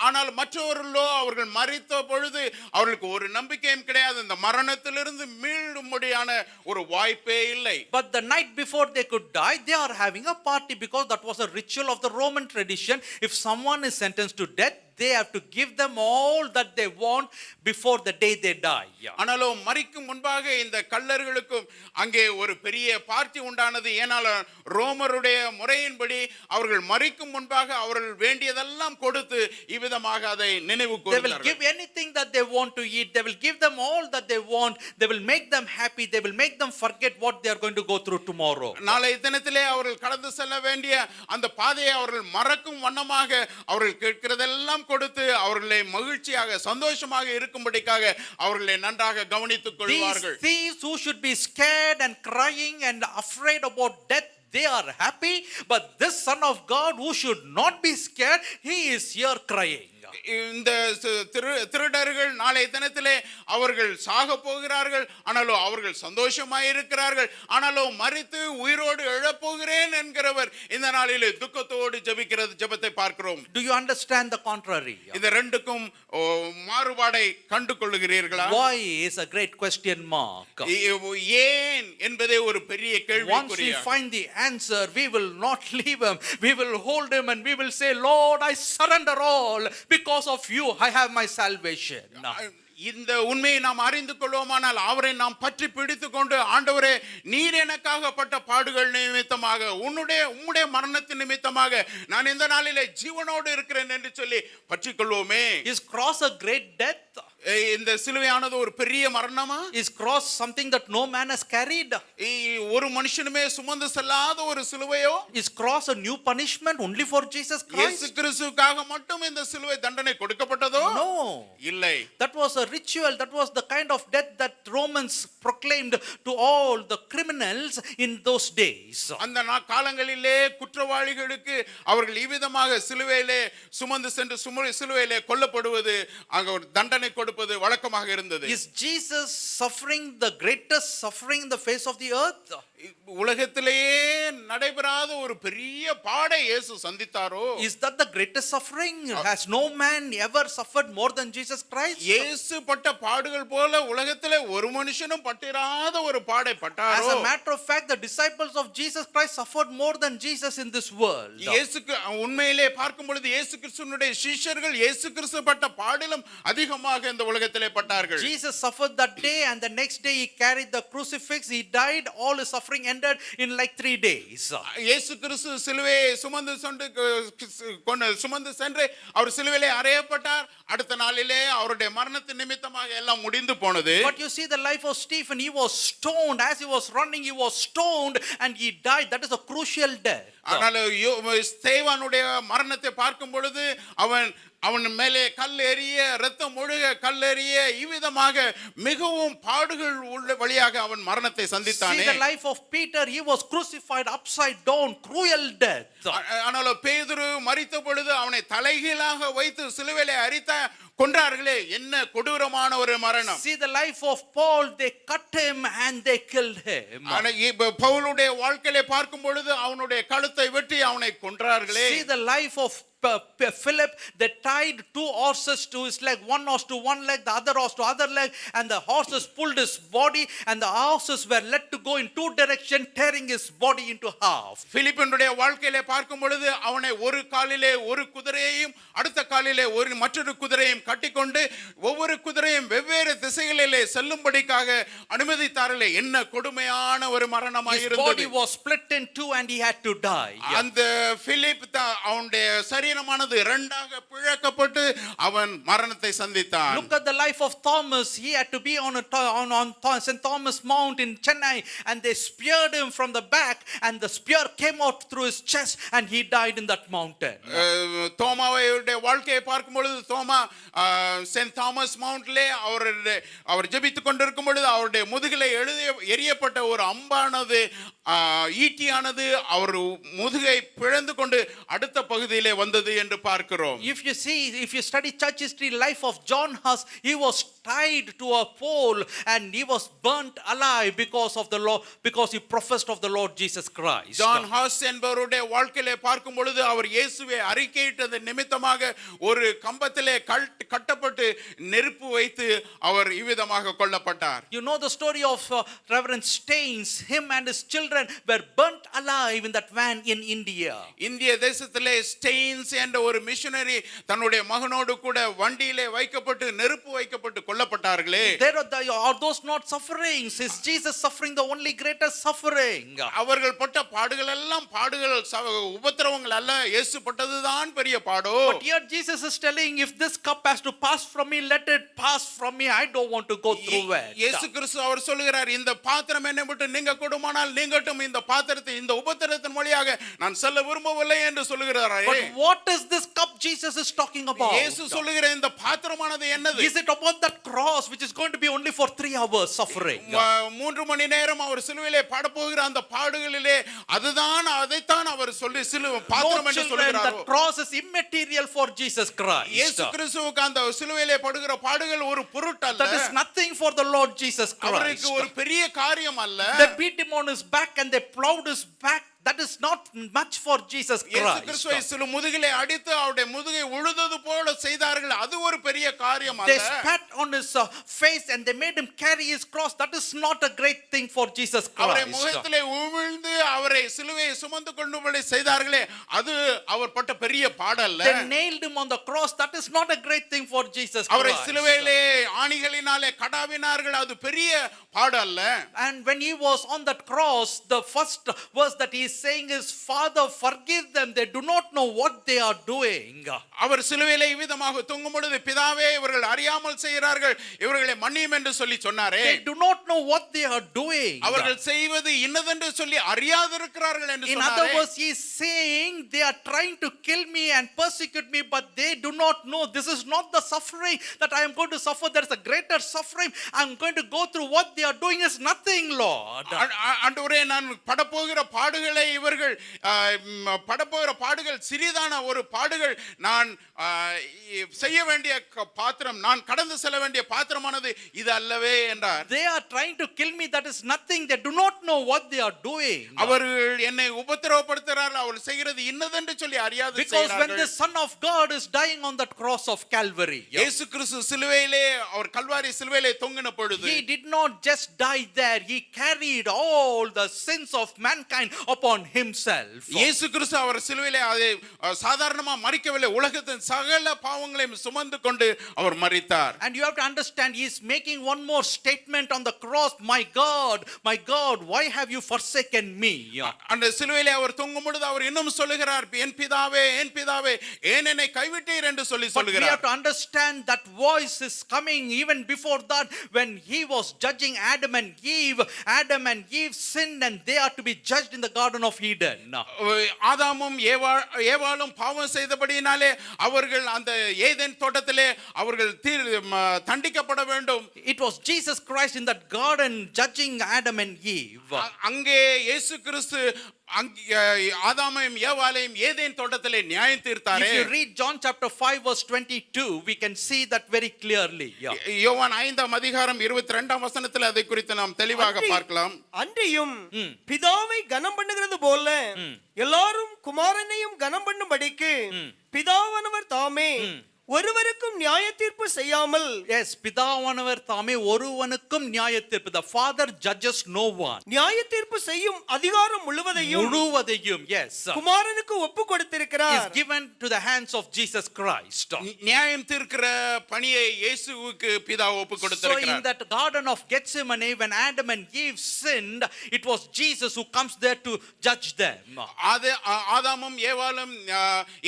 ஆனால் மற்றவர்களோ அவர்கள் மரித்த பொழுது அவர்களுக்கு ஒரு நம்பிக்கையும் கிடையாது. இந்த மரணத்திலிருந்து மீளும்படியான ஒரு வாய்ப்பே இல்லை. But the night before they could die, they are having a party because that was a ritual of the Roman tradition. If someone is sentenced to death, they have to give them all that they want before the day they die. ஆனாலும் மரிக்கும் முன்பாக இந்த கள்ளர்களுக்கும் அங்கே ஒரு பெரிய party உண்டானது. ஏனால் ரோமருடைய முறையின்படி அவர்கள் மரிக்கும் முன்பாக அவர்கள் வேண்டியதெல்லாம் கொடுத்து இவ்விதமாக அதை நினைவு They will கூர்ந்தார்கள். give anything that they want to eat. They will give them all that they want. They will make them happy. They will make them forget what they are going to go through tomorrow. நாளை தினத்திலே அவர்கள் கடந்து செல்ல வேண்டிய அந்த பாதையை அவர்கள் மறக்கும் வண்ணமாக அவர்கள் கேட்கிறதெல்லாம் கொடுத்து அவர்களை மகிழ்ச்சியாக சந்தோஷமாக இருக்கும்படிக்காக அவர்களை நன்றாக கவனித்துக் கொள்வார்கள். These thieves who should be scared and crying and afraid about death, they are happy. But this Son of God who should not be scared, he is here crying. இந்த திருடர்கள் நாளை தினத்திலே அவர்கள் சாக போகிறார்கள். ஆனாலும் அவர்கள் சந்தோஷமாய் இருக்கிறார்கள். ஆனாலும் மரித்து உயிரோடு எழப்போகிறேன் என்கிறவர் இந்த நாளிலே துக்கத்தோடு ஜெபிக்கிறது ஜெபத்தை பார்க்கிறோம். Do you understand the contrary? இந்த ரெண்டுக்கும் மாறுபாடை கண்டு கொள்ளுகிறீர்களா? Why is a great question mark. ஏன் என்பதே ஒரு பெரிய கேள்விக்குறியா. Once we find the answer, we will not leave him. We will hold him and we will say, Lord, I surrender all. Because of you, I have my salvation. இந்த உண்மையை நாம் அறிந்து கொள்வோமானால் அவரை நாம் பற்றி பிடித்துக் கொண்டு ஆண்டவரே நீர் எனக்காக பட்ட பாடுகள் நிமித்தமாக உம்முடைய மரணத்தின் நிமித்தமாக நான் இந்த நாளிலே ஜீவனோடு இருக்கிறேன் என்று சொல்லி பற்றி கொள்வோமே. Is cross a great death? இந்த சிலுவையானது ஒரு பெரிய மரணமா? Is cross something that no man has carried? ஒரு மனுஷனுமே சுமந்து செல்லாத ஒரு சிலுவையோ? Is cross a new punishment only for Jesus Christ? இயேசு கிறிஸ்துவுக்காக மட்டும் இந்த சிலுவை தண்டனை கொடுக்கப்பட்டதோ? No. இல்லை. That was a ritual. That was the kind of death that Romans proclaimed to all the criminals in those days. அந்த காலங்களிலே குற்றவாளிகளுக்கு அவர்கள் இவ்விதமாக சிலுவையிலே சுமந்து சென்று சிலுவையிலே கொல்லப்படுவது அங்க ஒரு தண்டனை கொடுப்பது வழக்கமாக இருந்தது. Is Jesus suffering the greatest suffering in the face of the earth? உலகத்திலேயே நடைபெறாத ஒரு பெரிய பாடை இயேசு சந்தித்தாரோ? Is that the greatest suffering? Has no man ever suffered more than Jesus Christ? இயேசு பட்ட பாடுகள் போல உலகத்திலே ஒரு மனுஷனும் பட்டிராத ஒரு பாடை As பட்டாரோ? a matter of fact, the disciples of Jesus Christ suffered more than Jesus in this world. இயேசுக்கு உண்மையிலே பார்க்கும் பொழுது இயேசு கிறிஸ்துவினுடைய சீஷர்கள் இயேசு கிறிஸ்து பட்ட பாடிலும் அதிகமாக இந்த உலகத்திலே பட்டார்கள். Jesus suffered that day, and the next day he carried the crucifix. He died. All his suffering ended in like 3 days. இயேசு கிறிஸ்து சிலுவையை சுமந்து சென்று அவர் சிலுவையிலே அறையப்பட்டார். அடுத்த நாளிலே அவருடைய மரணத்தின் நிமித்தமாக எல்லாம் முடிந்து போனது. But you see the life of Stephen, he was stoned. As he was running, he was stoned and he died. That is a crucial death. ஆனால் ஸ்தேவானுடைய மரணத்தை பார்க்கும் பொழுது அவன் மேலே கல் எறிய, இரத்தம் ஒழுக, கல் எறிய, இவ்விதமாக மிகவும் பாடுகள் உள்ள வழியாக அவன் மரணத்தை See சந்தித்தானே. the life of Peter, he was crucified upside down, cruel death. ஆனால் பேதுரு மரித்த பொழுது அவனை தலைகீழாக வைத்து சிலுவையிலே கொன்றார்களே, என்ன கொடூரமான ஒரு மரணம். See the life of Paul, they cut him and they killed him. பவுலுடைய வாழ்க்கையிலே பார்க்கும் பொழுது அவனுடைய கழுத்தை வெட்டி அவனை கொன்றார்களே. See the life of Philip, they tied 2 horses to his leg, one horse to one leg, the other horse to other leg, and the horses pulled his body, and the horses were led to go in 2 directions, tearing his body into half. பிலிப்பினுடைய வாழ்க்கையிலே பார்க்கும் பொழுது அவனை ஒரு காலிலே ஒரு குதிரையையும் அடுத்த காலிலே மற்றொரு குதிரையும் கட்டிக்கொண்டு ஒவ்வொரு குதிரையும் வெவ்வேறு திசைகளிலே செல்லும்படிக்காக அனுமதித்தார்களே, என்ன கொடுமையான ஒரு மரணமாக His இருந்தது. body was split in 2 and he had to die. அந்த பிலிப் அவனுடைய சரீரமானது இரண்டாக பிளக்கப்பட்டு அவன் மரணத்தை சந்தித்தான். Look at the life of Thomas. He had to be on St. Thomas Mount in Chennai, and they speared him from the back, and the spear came out through his chest, and he died in that mountain. தோமாவுடைய வாழ்க்கையை பார்க்கும் பொழுது தோமா send Thomas மவுண்ட்லே அவர் ஜெபித்துக் கொண்டிருக்கும் பொழுது அவருடைய முதுகிலே எரியப்பட்ட ஒரு அம்பானது ஈட்டியானது அவர் முதுகை பிளந்து கொண்டு அடுத்த பகுதியிலே வந்தது என்று பார்க்கிறோம். If you study church history, life of John Huss, he was tied to a pole and he was burnt alive because he professed of the Lord Jesus Christ. John Hus என்பவருடைய வாழ்க்கையிலே பார்க்கும் பொழுது அவர் இயேசுவை அறிக்கையிட்டது நிமித்தமாக ஒரு கம்பத்திலே கட்டப்பட்டு நெருப்பு வைத்து அவர் இவ்விதமாக கொல்லப்பட்டார். You know the story of Reverend Staines. Him and his children were burnt alive in that van in India. இந்திய தேசத்திலே ஸ்டெயின்ஸ் என்ற ஒரு மிஷனரி தன்னுடைய மகனோடு கூட வண்டியிலே வைக்கப்பட்டு நெருப்பு வைக்கப்பட்டு கொல்லப்பட்டார்களே. There are those not sufferings. Is Jesus suffering the only greatest suffering? அவர்கள் பட்ட பாடுகள் எல்லாம் உபத்திரவங்கள் அல்ல, இயேசு பட்டதுதான் பெரிய பாடோ. But here Jesus is telling, if this cup has to pass from me, let it pass from me. I don't want to go through it. இயேசு கிறிஸ்து அவர் சொல்கிறார், இந்த பாத்திரம் என்னை விட்டு நீங்க கூடுமானால் நீங்கட்டும், இந்த பாத்திரத்தை இந்த உபத்திரத்தின் வழியாக நான் செல்ல விரும்பவில்லை என்று சொல்லுகிறாரே. But what is this cup Jesus is talking about? இயேசு சொல்லுகிற இந்த பாத்திரமானது என்னது? Is it about that cross which is going to be only for 3 hours suffering? 3 மணி நேரம் அவர் சிலுவையிலே பாடப்போகிற அந்த பாடுகளிலே அதைத்தான் அவர் சொல்லி பாத்திரம் என்று சொல்கிறார். That cross is immaterial for Jesus Christ. இயேசு கிறிஸ்துவுக்கு அந்த சிலுவையிலே படுகிற பாடுகள் ஒரு பொருட்டல்ல. That is nothing for the Lord Jesus Christ. அவருக்கு ஒரு பெரிய காரியம் அல்ல. They beat him on his back and they plowed his back. That is not much for Jesus Christ. இயேசு கிறிஸ்துவை முதுகிலே அடித்து அவருடைய முதுகை உழுதது போல செய்தார்கள், அது ஒரு பெரிய காரியம் அல்ல. They spat on his face and they made him carry his cross. That is not a great thing for Jesus Christ. அவரை முகத்திலே உமிழ்ந்து அவரை சிலுவையை சுமந்து கொண்டுபடி செய்தார்களே, அது அவர் பட்ட பெரிய பாடல்ல. They nailed him on the cross. That is not a great thing for Jesus Christ. அவரை சிலுவையிலே ஆணிகளினாலே கடாவினார்கள், அது பெரிய பாடல்ல. And when he was on that cross, the first verse that he is saying is, Father, forgive them, they do not know what they are doing. அவர் சிலுவையிலே இவ்விதமாக தொங்கும் பொழுது, பிதாவே இவர்கள் அறியாமல் செய்கிறார்கள், இவர்களை மன்னியும் என்று சொல்லி சொன்னாரே. They do not know what they are doing. அவர்கள் செய்வது இன்னதென்று சொல்லி அறியாதிருக்கிறார்கள் என்று சொன்னாரே. In other words, he is saying they are trying to kill me and persecute me, but they do not know this is not the suffering that I am going to suffer. There is a greater suffering. I am going to go through. What they are doing is nothing, Lord. ஆண்டவரே, நான் படப்போகிற பாடுகளை இவர்கள் படப்போகிற பாடுகள் சிறிதான ஒரு பாடுகள், நான் செய்ய வேண்டிய பாத்திரம், நான் கடந்து செல்ல வேண்டிய பாத்திரமானது இது அல்லவே என்றார். They are trying to kill me, that is nothing. They do not know what they are doing. அவர்கள் என்னை உபத்திரவப்படுத்துகிறார்கள், அவர்கள் செய்கிறது இன்னதென்று சொல்லி அறியாது Because when செய்கிறார்கள். the Son of God is dying on that cross of Calvary, இயேசு கிறிஸ்து சிலுவையிலே, அவர் கல்வாரி சிலுவையிலே தொங்கின பொழுது, he did not just die there, he carried all the sins of mankind upon himself. இயேசு கிறிஸ்து அவர் சிலுவையிலே அதை சாதாரணமா மரிக்கவில்லை, உலகத்தின் சகல பாவங்களையும் சுமந்து கொண்டு அவர் மரித்தார். And you have to understand, he is making one more statement on the cross, my God, why have you forsaken me? அந்த சிலுவையிலே அவர் தொங்கும் பொழுது அவர் இன்னும் சொல்லுகிறார், என் பிதாவே, என் பிதாவே, ஏன் என்னை கைவிட்டீர் என்று சொல்லி But we have சொல்லுகிறார். to understand that voice is coming even before that, when he was judging Adam and Eve. Adam and Eve sinned and they are to be judged in the Garden of Eden. ஆதாமும் ஏவாளும் பாவம் செய்தபடியினாலே அவர்கள் அந்த Eden தோட்டத்திலே அவர்கள் தண்டிக்கப்பட வேண்டும். It was Jesus Christ in that garden judging Adam and Eve. அங்கே இயேசு கிறிஸ்து ஆதாமையும் ஏவாளையும் ஏதேன் தோட்டத்திலே நியாயம் தீர்த்தாரே. If you read John chapter 5 verse 22, we can see that very clearly. யோவான் 5ஆம் அதிகாரம் 22ஆம் வசனத்தில் அதை குறித்து நாம் தெளிவாக பார்க்கலாம். அன்றியும் பிதாவை கனம் பண்ணுகிறது போல எல்லாரும் குமாரனையும் கனம் பண்ணும்படிக்கு பிதாவானவர் தாமே ஒருவருக்கும் நியாய தீர்ப்பு செய்யாமல், Yes, பிதாவானவர் தாமே ஒருவனுக்கும் நியாய தீர்ப்பு, the Father judges no one. நியாய தீர்ப்பு செய்யும் அதிகாரம் முழுவதையும், yes, குமாரனுக்கு ஒப்பு கொடுத்திருக்கிறார். is given to the hands of Jesus Christ. நியாயம் தீர்க்கிற பணியை இயேசுவுக்கு பிதா ஒப்பு So in கொடுத்திருக்கிறார். that garden of Gethsemane, when Adam and Eve sinned, it was Jesus who comes there to judge them. ஆதாமும் ஏவாளும்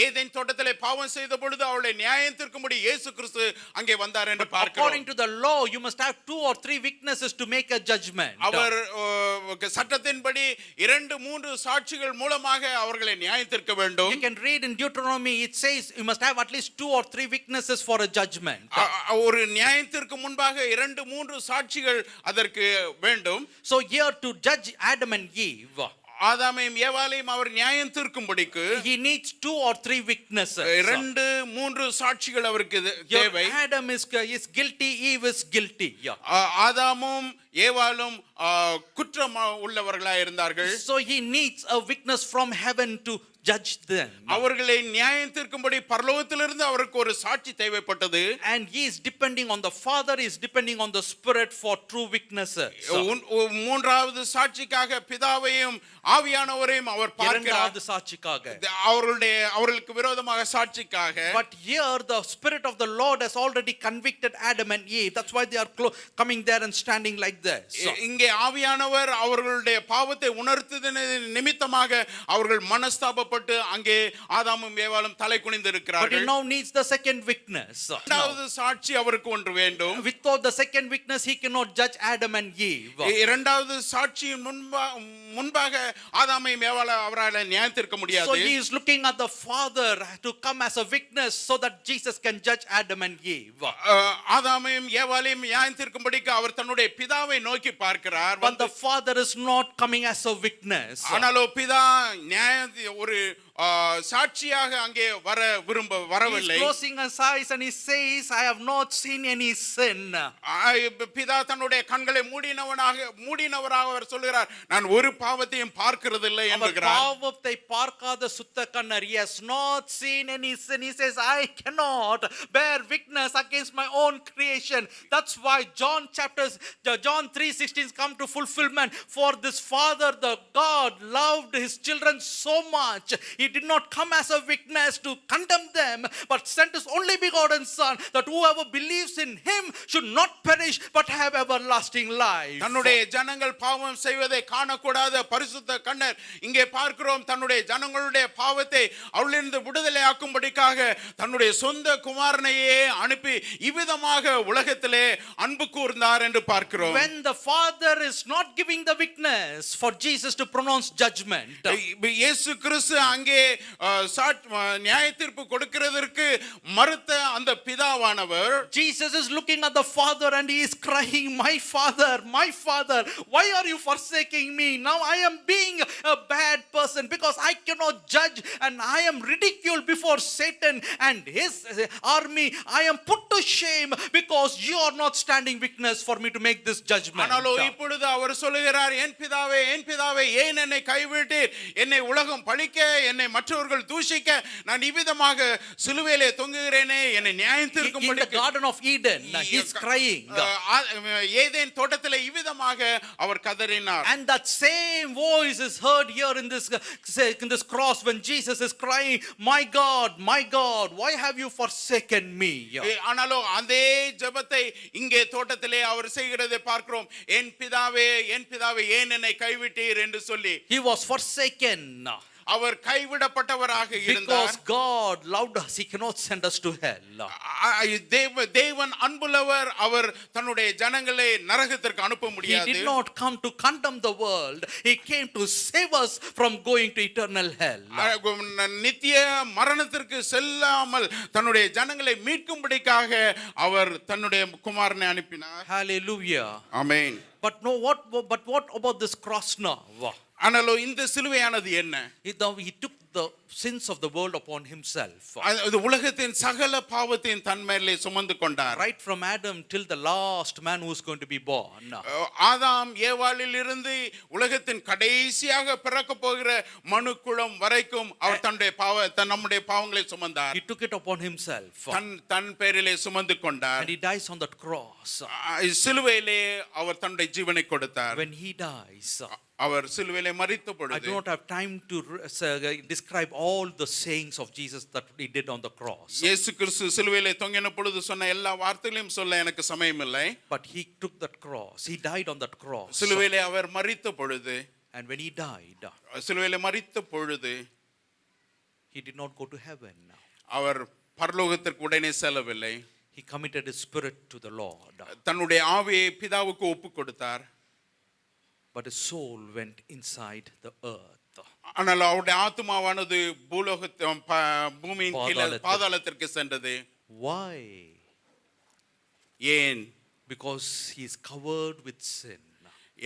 ஏதேன் தோட்டத்திலே பாவம் செய்த பொழுது அவளை நியாயம் தீர்க்கும்படி இயேசு கிறிஸ்து அங்கே வந்தார் என்று பார்க்கிறோம். According to the law, you must have 2 or 3 witnesses to make a judgment. அவர் சட்டத்தின்படி 2-3 சாட்சிகள் மூலமாக அவர்களை நியாயம் தீர்க்க வேண்டும். You can read in Deuteronomy, it says you must have at least 2 or 3 witnesses for a judgment. ஒரு நியாயத்திற்கு முன்பாக 2-3 சாட்சிகள் அதற்கு வேண்டும். So here to judge Adam and Eve, ஆதாமையும் ஏவாளையும் அவர் நியாயம் தீர்க்கும்படிக்கு he needs 2 or 3 witnesses. 2-3 சாட்சிகள் அவருக்கு தேவை. Adam is guilty, Eve is guilty. ஆதாமும் ஏவாளும் குற்றம் உள்ளவர்களாக இருந்தார்கள். So he needs a witness from heaven to judge them. அவர்களை நியாயம் தீர்க்கும்படி பரலோகத்திலிருந்து அவருக்கு ஒரு சாட்சி தேவைப்பட்டது. And he is depending on the Father, he is depending on the Spirit for true witnesses. மூன்றாவது சாட்சிக்காக பிதாவையும் ஆவியானவரையும் அவர் பார்க்கிறார். இரண்டாவது சாட்சிக்காக. அவர்களுக்கு விரோதமாக சாட்சிக்காக. But here the Spirit of the Lord has already convicted Adam and Eve. That's why they are coming there and standing like this. இங்கே ஆவியானவர் அவர்களுடைய பாவத்தை உணர்த்ததின் நிமித்தமாக அவர்கள் மனஸ்தாபப்பட்டு அங்கே ஆதாமும் ஏவாளும் தலை குனிந்து But he இருக்கிறார்கள். now needs the second witness. இரண்டாவது சாட்சி அவருக்கு ஒன்று வேண்டும். Without the second witness, he cannot judge Adam and Eve. இரண்டாவது சாட்சியின் முன்பாக ஆதாமையும் ஏவாளை அவரால் நியாயம் தீர்க்க முடியாது. So he is looking at the Father to come as a witness so that Jesus can judge Adam and Eve. ஆதாமையும் ஏவாளையும் நியாயம் தீர்க்கும்படிக்கு அவர் தன்னுடைய பிதாவை நோக்கி பார்க்கிறார். But the Father is not coming as a witness. ஆனாலோ பிதா ஒரு சாட்சியாக அங்கே வரவில்லை. He is closing his eyes and he says, I have not seen any sin. பிதா தன்னுடைய கண்களை மூடினவராக அவர் சொல்கிறார், நான் ஒரு பாவத்தையும் பார்க்கிறதில்லை என்கிறார். பாவத்தை பார்க்காத சுத்த கண்ணர், he has not seen any sin. He says, I cannot bear witness against my own creation. That's why John 3:16 come to fulfillment. For this Father, the God, loved his children so much, he did not come as a witness to condemn them, but sent his only begotten Son, that whoever believes in him should not perish but have everlasting life. தன்னுடைய ஜனங்கள் பாவம் செய்வதை காணக்கூடாத பரிசுத்த கண்ணர் இங்கே பார்க்கிறோம். தன்னுடைய ஜனங்களுடைய பாவத்தை அவளிலிருந்து விடுதலையாக்கும்படிக்காக தன்னுடைய சொந்த குமாரனையே அனுப்பி இவ்விதமாக உலகத்திலே அன்பு கூர்ந்தார் என்று பார்க்கிறோம். When the Father is not giving the witness for Jesus to pronounce judgment, இயேசு கிறிஸ்து அங்கே சிலுவையிலே நியாய தீர்ப்பு கொடுக்கிறதற்கு மறுத்த அந்த பிதாவானவர் Jesus is looking at the Father and he is crying, my Father, why are you forsaking me? Now I am being a bad person because I cannot judge and I am ridiculed before Satan and his army. I am put to shame because you are not standing witness for me to make this judgment. ஆனாலோ இப்பொழுது அவர் சொல்லுகிறார், என் பிதாவே ஏன் என்னை கைவிட்டீர்? என்னை உலகம் பழிக்க, என்னை மற்றவர்கள் தூஷிக்க நான் இவ்விதமாக சிலுவையிலே தொங்குகிறேனே, என்னை நியாயம் தீர்க்கும்படி. In the Garden of Eden, he is crying. Eden தோட்டத்திலே இவ்விதமாக அவர் கதறினார். And that same voice is heard here in this cross when Jesus is crying, my God, why have you forsaken me? ஆனாலோ அதே ஜெபத்தை இங்கே தோட்டத்திலே அவர் செய்கிறதை பார்க்கிறோம். என் பிதாவே ஏன் என்னை கைவிட்டீர் என்று சொல்லி. He was forsaken அவர் கைவிடப்பட்டவராக இருந்தார். because God loved us, he cannot send us to hell. தேவன் அன்புள்ளவர், அவர் தன்னுடைய ஜனங்களை நரகத்திற்கு அனுப்ப முடியாது. He did not come to condemn the world, he came to save us from going to eternal hell. நித்திய மரணத்திற்கு செல்லாமல் தன்னுடைய ஜனங்களை மீட்கும்படிக்காக அவர் தன்னுடைய குமாரனை அனுப்பினார். Hallelujah. Amen. But what about this cross now? ஆனாலோ இந்த சிலுவையானது என்ன? He took the sins of the world upon himself. அது உலகத்தின் சகல பாவத்தின் தன் மேலே சுமந்து கொண்டார். Right from Adam till the last man who is going to be born. ஆதாம் ஏவாளில் இருந்து உலகத்தின் கடைசியாக பிறக்க போகிற மனுக்குலம் வரைக்கும் அவர் நம்முடைய பாவங்களை சுமந்தார். He took it upon himself. தன் பேரிலே சுமந்து கொண்டார். And he dies on that cross. சிலுவையிலே அவர் தன்னுடைய ஜீவனை கொடுத்தார். When he dies, அவர் சிலுவையிலே மரித்த I பொழுது, do not have time to describe all the sayings of Jesus that he did on the cross. இயேசு கிறிஸ்து சிலுவையிலே தொங்கின பொழுது சொன்ன எல்லா வார்த்தைகளையும் சொல்ல எனக்கு சமயம் இல்லை. But he took that cross. He died on that cross. சிலுவையிலே அவர் மரித்த பொழுது, And when he died, சிலுவையிலே மரித்த பொழுது he did not go to heaven. அவர் பரலோகத்திற்கு உடனே செல்லவில்லை. He committed his spirit to the Lord. தன்னுடைய ஆவியை பிதாவுக்கு ஒப்பு கொடுத்தார். But his soul went inside the earth. ஆனால் அவருடைய ஆத்மாவானது பூமியின் கீழே பாதாளத்திற்கு சென்றது. Why? ஏன்? Because he is covered with sin.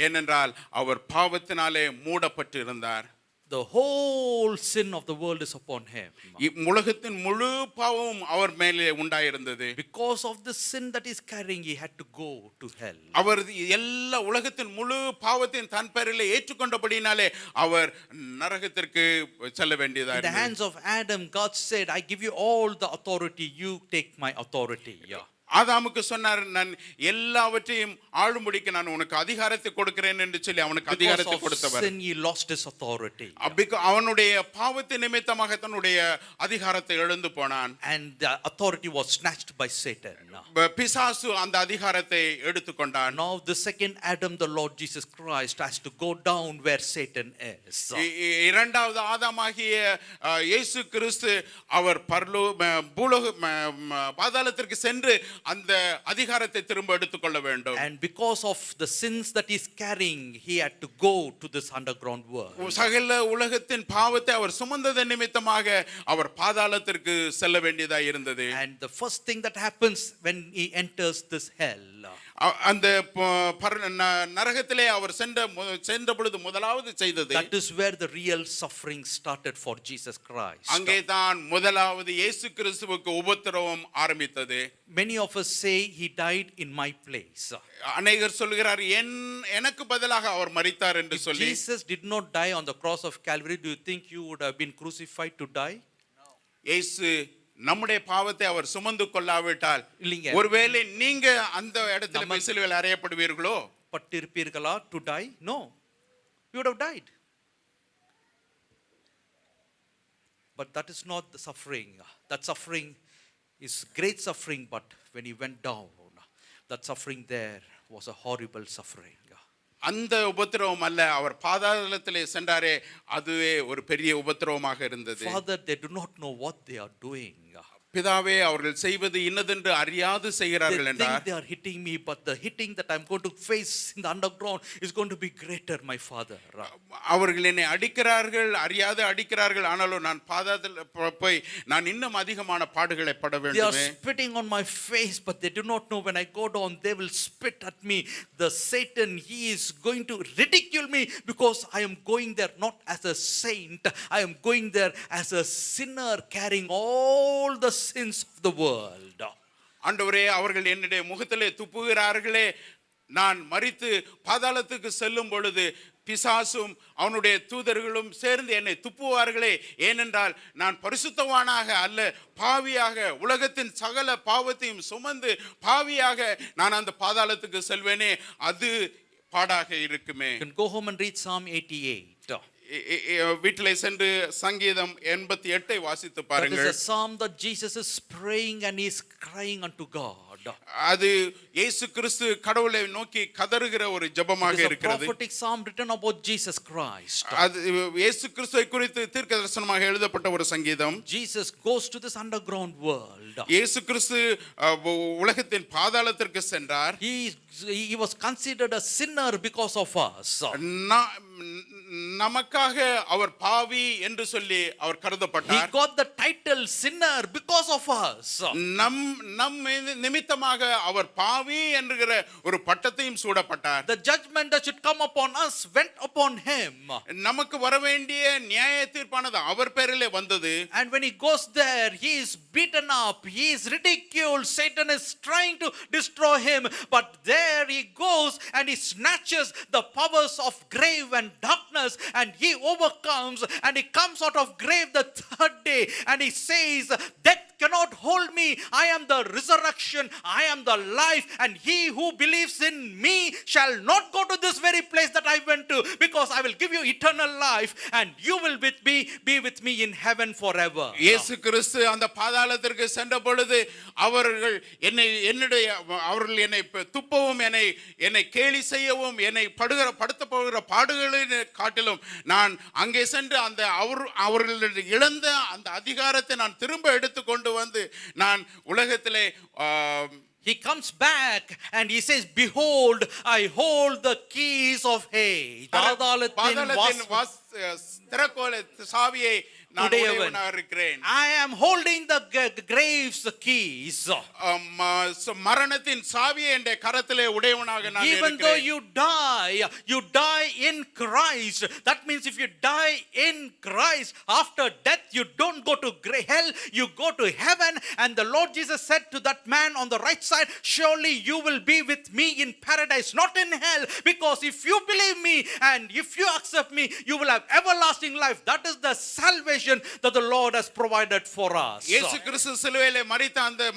ஏனென்றால் அவர் பாவத்தினாலே மூடப்பட்டு இருந்தார். The whole sin of the world is upon him. உலகத்தின் முழு பாவமும் அவர் மேலே உண்டாயிருந்தது. Because of the sin that he is carrying, he had to go to hell. அவர் எல்லா உலகத்தின் முழு பாவத்தின் தன் பேரிலே ஏற்றுக்கொண்டபடினாலே அவர் நரகத்திற்கு செல்ல வேண்டியதா In the hands of Adam, God said, I give you all the authority, you take my authority. ஆதாமுக்கு சொன்னார், நான் எல்லாவற்றையும் ஆளும்படிக்கு நான் உனக்கு அதிகாரத்தை கொடுக்கிறேன் என்று சொல்லி அவனுக்கு அதிகாரத்தை கொடுத்தவர். Sin, he lost his authority. அவனுடைய பாவத்தின் நிமித்தமாக தன்னுடைய அதிகாரத்தை இழந்து போனான். And the authority was snatched by Satan. பிசாசு அந்த அதிகாரத்தை எடுத்துக்கொண்டான். Now the second Adam, the Lord Jesus Christ, has to go down where Satan is. இரண்டாவது ஆதாமாகிய இயேசு கிறிஸ்து அவர் பாதாளத்திற்கு சென்று அந்த அதிகாரத்தை திரும்ப எடுத்துக்கொள்ள வேண்டும். And because of the sins that he is carrying, he had to go to this underground world. சகல உலகத்தின் பாவத்தை அவர் சுமந்ததன் நிமித்தமாக அவர் பாதாளத்திற்கு செல்ல வேண்டியதாக இருந்தது. And the first thing that happens when he enters this hell, அந்த நரகத்திலே அவர் சென்ற பொழுது முதலாவது செய்தது, that is where the real suffering started for Jesus Christ. அங்கே தான் முதலாவது இயேசு கிறிஸ்துவுக்கு உபத்திரவம் ஆரம்பித்தது. Many of us say he died in my place. அநேகர் சொல்கிறார் எனக்கு பதிலாக அவர் மரித்தார் என்று சொல்லி. Jesus did not die on the cross of Calvary, do you think you would have been crucified to die? இயேசு நம்முடைய பாவத்தை அவர் சுமந்து கொள்ளாவிட்டால் ஒருவேளை நீங்க அந்த இடத்துல போய் சிலுவையில் அறையப்படுவீர்களோ? பட்டிருப்பீர்களா to die? No, you would have died. But that is not the suffering. That suffering is great suffering, but when he went down, that suffering there was a horrible suffering. அந்த உபத்திரவம் அல்ல, அவர் பாதாளத்திலே சென்றாரே அதுவே ஒரு பெரிய உபத்திரவமாக இருந்தது. Father, they do not know what they are doing. பிதாவே அவர்கள் செய்வது இன்னதென்று அறியாது They செய்கிறார்கள் think என்றார். they are hitting me, but the hitting that I'm going to face in the underground is going to be greater, my Father. அவர்கள் என்னை அடிக்கிறார்கள், அறியாது அடிக்கிறார்கள், ஆனாலும் நான் பாதாளத்தில் போய் நான் இன்னும் அதிகமான பாடுகளை பட They are வேண்டுமே. spitting on my face, but they do not know when I go down, they will spit at me. The Satan, he is going to ridicule me because I am going there not as a saint. I am going there as a sinner carrying all the sins of the world. ஆண்டவரே, அவர்கள் என்னுடைய முகத்திலே துப்புகிறார்களே, நான் மரித்து பாதாளத்துக்கு செல்லும் பொழுது பிசாசும் அவனுடைய தூதர்களும் சேர்ந்து என்னை துப்புவார்களே. ஏனென்றால் நான் பரிசுத்தவானாக அல்ல, பாவியாக, உலகத்தின் சகல பாவத்தையும் சுமந்து பாவியாக நான் அந்த பாதாளத்துக்கு செல்வேனே, அது பாடாக இருக்குமே. You can go home and read Psalm 88. வீட்டிலே சென்று சங்கீதம் 88 வாசித்து That is பாருங்கள். a psalm that Jesus is praying and he is crying unto God. அது இயேசு கிறிஸ்து கடவுளை நோக்கி கதறுகிற ஒரு ஜெபமாக It is a இருக்கிறது. prophetic psalm written about Jesus Christ. அது இயேசு கிறிஸ்துவை குறித்து தீர்க்கதரிசனமாக எழுதப்பட்ட ஒரு சங்கீதம். Jesus goes to this underground world. இயேசு கிறிஸ்து உலகத்தின் பாதாளத்திற்கு சென்றார். He was considered a sinner because of us. நமக்காக அவர் பாவி என்று சொல்லி அவர் He கருதப்பட்டார். got the title sinner because of us. நம் நிமித்தமாக அவர் பாவி என்கிற ஒரு பட்டத்தையும் சூடப்பட்டார். The judgment that should come upon us went upon him. நமக்கு வர வேண்டிய நியாய தீர்ப்பானது அவர் பேரிலே வந்தது. And when he goes there, he is beaten up, he is ridiculed, Satan is trying to destroy him, but there he goes and he snatches the powers of grave and darkness and he overcomes and he comes out of grave the third day and he says, death cannot hold me, I am the resurrection, I am the life, and he who believes in me shall not go to this very place that I went to, because I will give you eternal life and you will be with me in heaven forever. இயேசு கிறிஸ்து அந்த பாதாளத்திற்கு சென்ற பொழுது அவர்கள் என்னை துப்பவும் என்னை கேலி செய்யவும் என்னை படுத்த போகிற பாடுகளின் காட்டிலும் நான் அங்கே சென்று அந்த அவர்கள் இழந்த அந்த அதிகாரத்தை நான் திரும்ப எடுத்துக்கொண்டு வந்து நான் உலகத்திலே He comes back and he says, behold, I hold the keys of Hades. பாதாளத்தின் திறக்கோலை சாவியை நான் உடையவனாக இருக்கிறேன். I am holding the grave's keys. மரணத்தின் சாவியை என் கரத்திலே உடையவனாக நான் இருக்கிறேன். Even though you die in Christ. That means if you die in Christ, after death you don't go to hell, you go to heaven. And the Lord Jesus said to that man on the right side, surely you will be with me in paradise, not in hell. Because if you believe me and if you accept me, you will have everlasting life. That is the salvation that the Lord has provided for us. இயேசு கிறிஸ்து சிலுவையிலே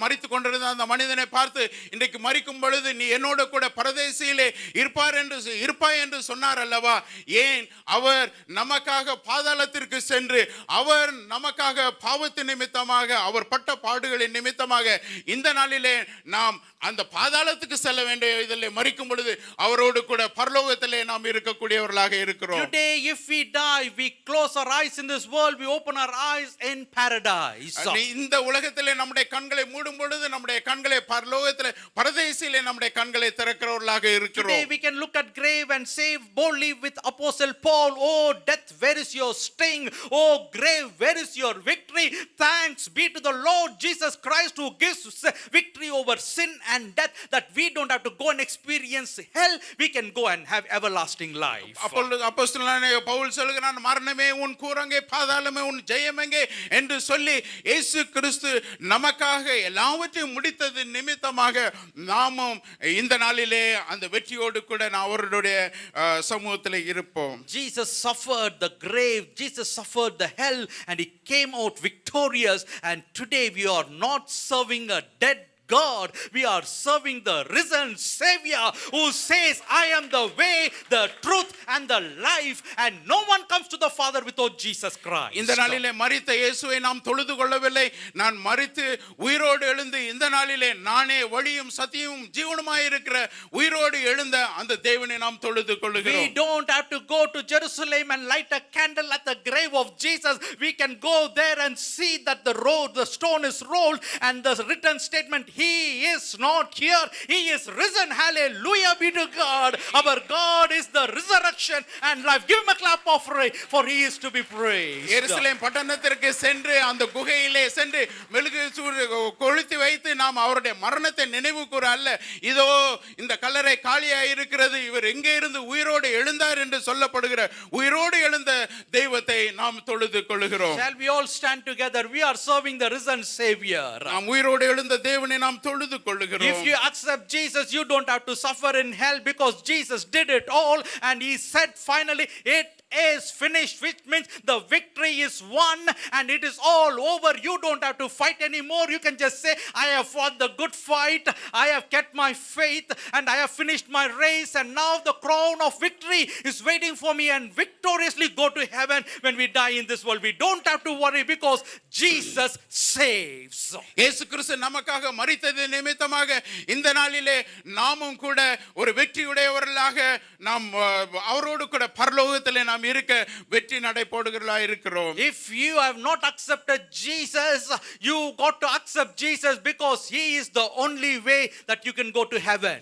மரித்து கொண்டிருந்த அந்த மனிதனை பார்த்து, இன்றைக்கு மரிக்கும் பொழுது நீ என்னோட கூட பரதேசியிலே இருப்பாய் என்று சொன்னார் அல்லவா? ஏன் அவர் நமக்காக பாதாளத்திற்கு சென்று அவர் நமக்காக பாவத்தின் நிமித்தமாக அவர் பட்ட பாடுகளின் நிமித்தமாக இந்த நாளிலே நாம் அந்த பாதாளத்துக்கு செல்ல வேண்டிய இதிலே மரிக்கும் பொழுது அவரோடு கூட பரலோகத்திலே நாம் இருக்கக்கூடியவர்களாக இருக்கிறோம். Today if we die, we close our eyes in this world, we open our eyes in paradise. இந்த உலகத்திலே நம்முடைய கண்களை மூடும் பொழுது நம்முடைய கண்களை பரலோகத்திலே பரதேசிலே நம்முடைய கண்களை திறக்கிறவர்களாக இருக்கிறோம். Today we can look at grave and say boldly with Apostle Paul, oh death, where is your sting? Oh grave, where is your victory? Thanks be to the Lord Jesus Christ who gives victory over sin and death, that we don't have to go and experience hell, we can go and have everlasting life. அப்போஸ்தலனான Pavul சொல்கிறான், மரணமே உன் கூரங்கே, பாதாளமே உன் ஜெயமெங்கே என்று சொல்லி இயேசு கிறிஸ்து நமக்காக எல்லாவற்றையும் முடித்தது நிமித்தமாக நாமும் இந்த நாளிலே அந்த வெற்றியோடு கூட நாம் அவருடைய சமூகத்தில் இருப்போம். Jesus suffered the grave, Jesus suffered the hell, and he came out victorious, and today we are not serving a dead God. We are serving the risen Savior who says, I am the way, the truth and the life, and no one comes to the Father without Jesus Christ. இந்த நாளிலே மரித்த இயேசுவை நாம் தொழுது கொள்ளவில்லை. நான் மரித்து உயிரோடு எழுந்து இந்த நாளிலே நானே வழியும் சத்தியமும் ஜீவனுமாய் இருக்கிற உயிரோடு எழுந்த அந்த தேவனை நாம் தொழுது We கொள்ளுகிறோம். don't have to go to Jerusalem and light a candle at the grave of Jesus. We can go there and see that the stone is rolled, and the written statement, He is not here, He is risen. Hallelujah be to God. Our God is the resurrection and life. Give him a clap offering, for He is to be praised. எருசலேம் பட்டணத்திற்கு சென்று அந்த குகையிலே சென்று மெழுகு கொளுத்தி வைத்து நாம் அவருடைய மரணத்தை நினைவு கூற அல்ல, இதோ இந்த கல்லறை காலியாய் இருக்கிறது, இவர் எங்கே இருந்து உயிரோடு எழுந்தார் என்று சொல்லப்படுகிற உயிரோடு எழுந்த தெய்வத்தை நாம் தொழுது கொள்ளுகிறோம். Shall we all stand together? We are serving the risen Savior. நாம் உயிரோடு எழுந்த தேவனை நாம் தொழுது கொள்ளுகிறோம். If you accept Jesus, you don't have to suffer in hell, because Jesus did it all, and He said finally, it is finished, which means the victory is won and it is all over. You don't have to fight anymore. You can just say, I have fought the good fight, I have kept my faith, and I have finished my race, and now the crown of victory is waiting for me, and victoriously go to heaven when we die in this world. We don't have to worry, because Jesus saves. இயேசு கிறிஸ்து நமக்காக மரித்தது நிமித்தமாக இந்த நாளிலே நாமும் கூட ஒரு வெற்றியுடையவர்களாக நாம் அவரோடு கூட பரலோகத்திலே நாம் இருக்க வெற்றி நடை போடுகிறவர்களாய் இருக்கிறோம். If you have not accepted Jesus, you got to accept Jesus, because He is the only way that you can go to heaven.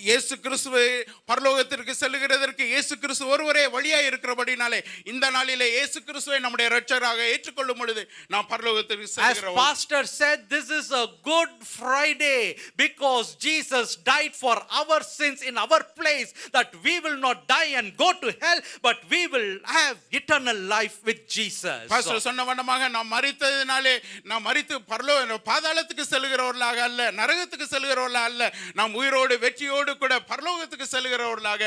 இயேசு கிறிஸ்துவை பரலோகத்திற்கு செல்லுகிறதற்கு இயேசு கிறிஸ்து ஒருவரே வழியாய் இருக்கிறபடினாலே இந்த நாளிலே இயேசு கிறிஸ்துவை நம்முடைய இரட்சகராக ஏற்றுக்கொள்ளும் பொழுது நாம் பரலோகத்திற்கு As செல்கிறோம். pastor said, this is a good Friday, because Jesus died for our sins in our place, that we will not die and go to hell, but we will have eternal life with Jesus. Pastor சொன்ன வண்ணமாக நாம் மரித்ததினாலே நாம் மரித்து பாதாளத்துக்கு செல்கிறவர்களாக அல்ல, நரகத்துக்கு செல்கிறவர்களாக அல்ல, நாம் உயிரோடு வெற்றியோடு கூட பரலோகத்துக்கு செல்கிறவர்களாக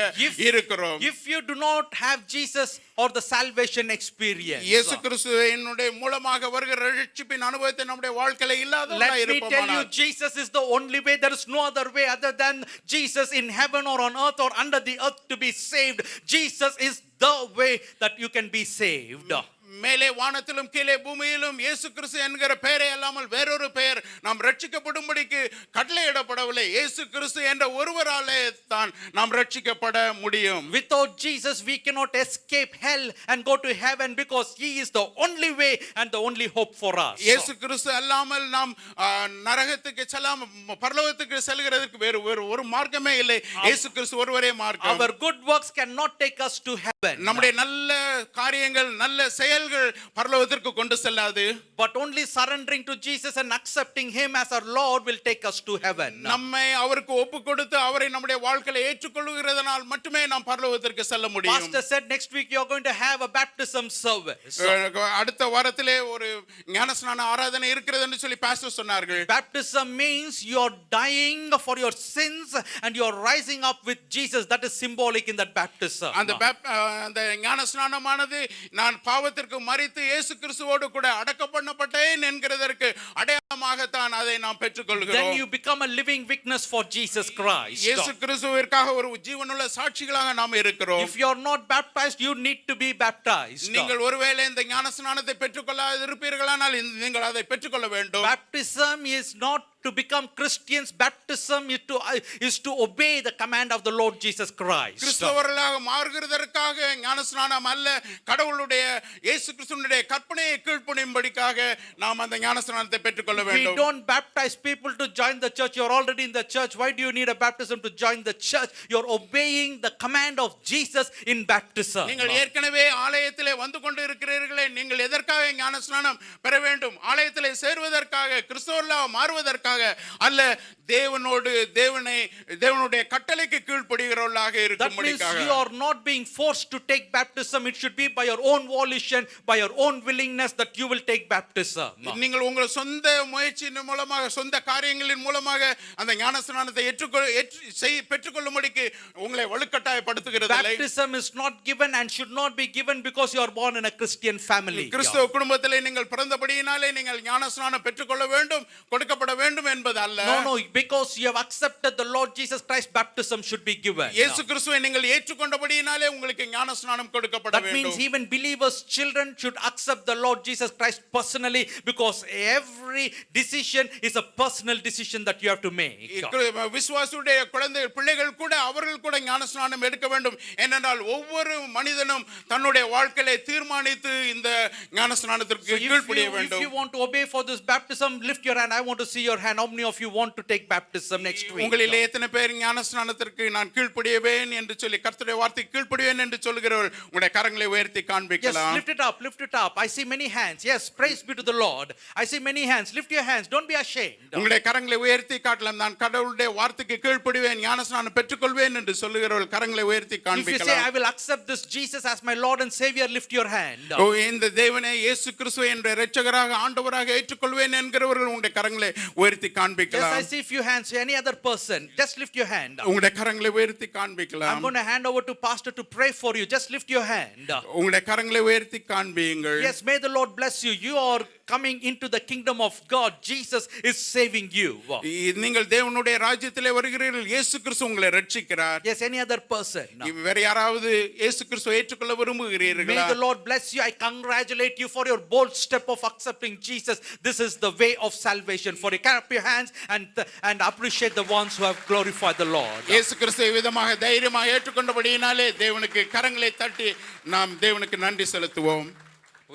இருக்கிறோம். If you do not have Jesus or the salvation experience, இயேசு கிறிஸ்துவினுடைய மூலமாக வருகிற ரட்சிப்பின் அனுபவத்தை நம்முடைய வாழ்க்கையில இல்லாதவர்களாக let me tell you, இருப்போமானால் Jesus is the only way. There is no other way other than Jesus in heaven or on earth or under the earth to be saved. Jesus is the way that you can be saved. மேலே வானத்திலும் கீழே பூமியிலும் இயேசு கிறிஸ்து என்கிற பெயரை அல்லாமல் வேறொரு பெயர் நாம் ரட்சிக்கப்படும்படிக்கு கட்டளையிடப்படவில்லை. இயேசு கிறிஸ்து என்ற ஒருவராலே தான் நாம் ரட்சிக்கப்பட முடியும். Without Jesus we cannot escape hell and go to heaven, because He is the only way and the only hope for us. இயேசு கிறிஸ்து அல்லாமல் நாம் நரகத்துக்கு செல்லாம பரலோகத்துக்கு செல்கிறதுக்கு வேறு ஒரு மார்க்கமே இல்லை. இயேசு கிறிஸ்து ஒருவரே மார்க்கம். Our good works cannot take us to heaven. நம்முடைய நல்ல காரியங்கள் நல்ல செயல்கள் பரலோகத்திற்கு கொண்டு செல்லாது. But only surrendering to Jesus and accepting Him as our Lord will take us to heaven. நம்மை அவருக்கு ஒப்பு கொடுத்து அவரை நம்முடைய வாழ்க்கையில ஏற்றுக்கொள்கிறதனால் மட்டுமே நாம் பரலோகத்திற்கு செல்ல முடியும். Pastor said next week you are going to have a baptism service. அடுத்த வாரத்திலே ஒரு ஞானஸ்நான ஆராதனை இருக்கிறது என்று சொல்லி பாஸ்டர் சொன்னார்கள். Baptism means you are dying for your sins and you are rising up with Jesus. That is symbolic in that baptism. அந்த ஞானஸ்நானமானது நான் பாவத்திற்கு மரித்து இயேசு கிறிஸ்துவோடு கூட அடக்கம் பண்ணப்பட்டேன் என்கிறதற்கு அடையாளமாக தான் அதை நாம் பெற்றுக்கொள்கிறோம். Then you become a living witness for Jesus Christ. இயேசு கிறிஸ்துவிற்காக ஒரு ஜீவனுள்ள சாட்சிகளாக நாம் இருக்கிறோம். If you are not baptized, you need to be baptized. நீங்கள் ஒருவேளை இந்த ஞானஸ்நானத்தை பெற்றுக்கொள்ளாது இருப்பீர்களானால் நீங்கள் அதை பெற்றுக்கொள்ள வேண்டும். Baptism is not to become Christians. Baptism is to obey the command of the Lord Jesus Christ. கிறிஸ்தவர்களாக மாறுகிறதற்காக ஞானஸ்நானம் அல்ல, கடவுளுடைய இயேசு கிறிஸ்துவினுடைய கற்பனையை கீழ்ப்படியும்படிக்காக நாம் அந்த ஞானஸ்நானத்தை பெற்றுக்கொள்ள வேண்டும். We don't baptize people to join the church. You are already in the church. Why do you need a baptism to join the church? You are obeying the command of Jesus in baptism. நீங்கள் ஏற்கனவே ஆலயத்திலே வந்து கொண்டு இருக்கிறீர்களே, நீங்கள் எதற்காக ஞானஸ்நானம் பெற வேண்டும்? ஆலயத்திலே சேருவதற்காக, கிறிஸ்தவர்களாக மாறுவதற்காக அல்ல, தேவனுடைய கட்டளைக்கு கீழ்ப்படிகிறவர்களாக இருக்கும்படியாக. That means you are not being forced to take baptism. It should be by your own volition, by your own willingness that you will take baptism. நீங்கள் உங்கள் சொந்த முயற்சியின் மூலமாக, சொந்த காரியங்களின் மூலமாக அந்த ஞானஸ்நானத்தை பெற்றுக்கொள்ளும்படிக்கு உங்களை வலுக்கட்டாயப்படுத்துகிறது. Baptism is not given and should not be given because you are born in a Christian family. கிறிஸ்தவ குடும்பத்திலே நீங்கள் பிறந்தபடியினாலே நீங்கள் ஞானஸ்நானம் பெற்றுக்கொள்ள வேண்டும், கொடுக்கப்பட வேண்டும் வேண்டும் என்பது அல்ல. No, no, because you have accepted the Lord Jesus Christ, baptism should be given. இயேசு கிறிஸ்துவை நீங்கள் ஏற்றுக்கொண்டபடியினாலே உங்களுக்கு ஞானஸ்நானம் கொடுக்கப்பட That means வேண்டும். even believers' children should accept the Lord Jesus Christ personally, because every decision is a personal decision that you have to make. விசுவாசியுடைய குழந்தை பிள்ளைகள் கூட அவர்கள் கூட ஞானஸ்நானம் எடுக்க வேண்டும். ஏனென்றால் ஒவ்வொரு மனிதனும் தன்னுடைய வாழ்க்கையிலே தீர்மானித்து இந்த ஞானஸ்நானத்திற்கு கீழ்ப்படிய வேண்டும். If you want to obey for this baptism, lift your hand. I want to see your hand. How many of you want to take baptism next week? உங்களிலே எத்தனை பேர் ஞானஸ்நானத்திற்கு நான் கீழ்ப்படியவேன் என்று சொல்லி கர்த்தருடைய வார்த்தைக்கு கீழ்ப்படிவேன் என்று சொல்கிறவர்கள் உங்களுடைய கரங்களை உயர்த்தி Yes, காண்பிக்கலாம். lift it up, lift it up. I see many hands. Yes, praise be to the Lord. I see many hands. Lift your hands. Don't be ashamed. உங்களுடைய கரங்களை உயர்த்தி காட்டலாம். நான் கடவுளுடைய வார்த்தைக்கு கீழ்ப்படிவேன் ஞானஸ்நானம் பெற்றுக்கொள்வேன் என்று சொல்லுகிறவர்கள் கரங்களை உயர்த்தி If you say, காண்பிக்கலாம். I will accept this Jesus as my Lord and Savior, lift your hand. ஓ, இந்த தேவனை இயேசு கிறிஸ்துவை என்ற இரட்சகராக ஆண்டவராக ஏற்றுக்கொள்வேன் என்கிறவர்கள் உங்களுடைய கரங்களை உயர்த்தி Yes, காண்பிக்கலாம். I see few hands. Any other person, just lift your hand. உங்களுடைய கரங்களை உயர்த்தி I'm காண்பிக்கலாம். going to hand over to pastor to pray for you. Just lift your hand. உங்களுடைய கரங்களை உயர்த்தி காண்பியுங்கள். Yes, may the Lord bless you. You are coming into the kingdom of God. Jesus is saving you. நீங்கள் தேவனுடைய ராஜ்யத்திலே வருகிறீர்கள். இயேசு கிறிஸ்து உங்களை ரட்சிக்கிறார். Yes, any other person. வேற யாராவது இயேசு கிறிஸ்துவை ஏற்றுக்கொள்ள May விரும்புகிறீர்களா? the Lord bless you. I congratulate you for your bold step of accepting Jesus. This is the way of salvation for you. Clap your hands and appreciate the ones who have glorified the Lord. இயேசு கிறிஸ்துவை விதமாக தைரியமாக ஏற்றுக்கொண்டபடியினாலே தேவனுக்கு கரங்களை தட்டி நாம் தேவனுக்கு நன்றி செலுத்துவோம்.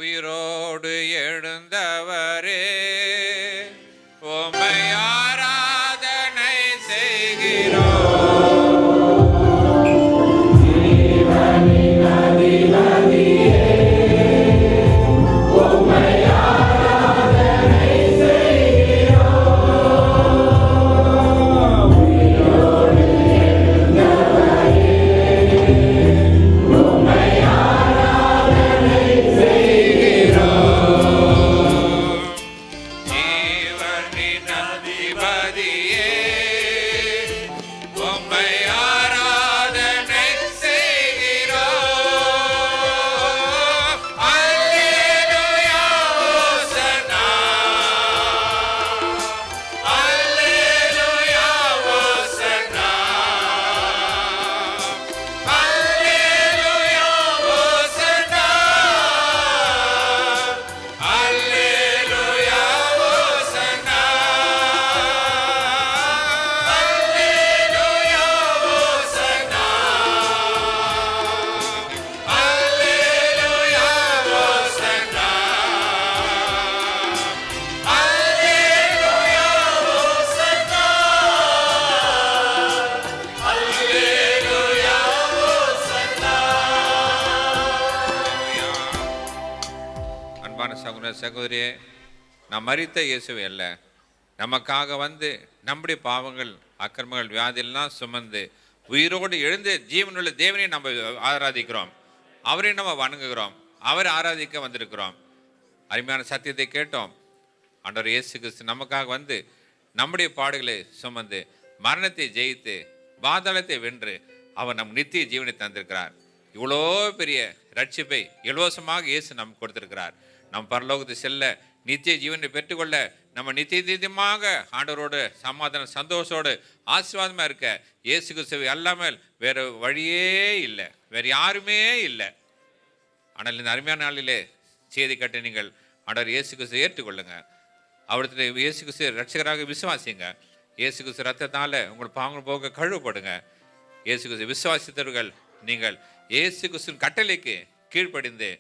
உயிரோடு எழுந்தவரே உம்மை ஆராதனை செய்கிறோம். ஜீவனின் அதிபதியே உம்மை ஆராதனை செய்கிறோம். அல்லேலூயா ஓசன்னா, அல்லேலூயா ஓசன்னா, அல்லேலூயா ஓசன்னா, அல்லேலூயா ஓசன்னா, அல்லேலூயா ஓசன்னா, அல்லேலூயா ஓசன்னா, அல்லேலூயா ஓசன்னா, அல்லேலூயா ஓசன்னா. அன்பான சகோதர சகோதரியே, நாம் மரித்த இயேசுவை அல்ல, நமக்காக வந்து நம்முடைய பாவங்கள் அக்கிரமங்கள் வியாதியெல்லாம் சுமந்து உயிரோடு எழுந்து ஜீவனுள்ள தேவனை நம்ம ஆராதிக்கிறோம். அவரை நம்ம வணங்குகிறோம். அவரை ஆராதிக்க வந்திருக்கிறோம். அருமையான சத்தியத்தை கேட்டோம். ஆண்டவர் இயேசு கிறிஸ்து நமக்காக வந்து நம்முடைய பாடுகளை சுமந்து மரணத்தை ஜெயித்து பாதாளத்தை வென்று அவர் நம் நித்திய ஜீவனை தந்திருக்கிறார். இவ்வளோ பெரிய ரட்சிப்பை இலவசமாக இயேசு நமக்கு கொடுத்திருக்கிறார். நம் பரலோகத்தை செல்ல நித்திய ஜீவனை பெற்றுக்கொள்ள நம்ம நித்தியமாக ஆண்டவரோடு சமாதான சந்தோஷத்தோடு ஆசீர்வாதமாக இருக்க இயேசு கிறிஸ்துவை அல்லாமல் வேறு வழியே இல்லை, வேறு யாருமே இல்லை. ஆனால் இந்த அருமையான நாளிலே செய்தி கட்ட நீங்கள் ஆண்டவர் இயேசு கிறிஸ்துவை ஏற்றுக்கொள்ளுங்க. அவருடைய இயேசு கிறிஸ்து ரட்சகராக விசுவாசிங்க. இயேசு கிறிஸ்து ரத்தத்தால் உங்கள் பாவங்கள் போக கழுவப்படுங்க. இயேசு கிறிஸ்து விசுவாசித்தவர்கள் நீங்கள் இயேசு கிறிஸ்துவின் கட்டளைக்கு கீழ்ப்படிந்து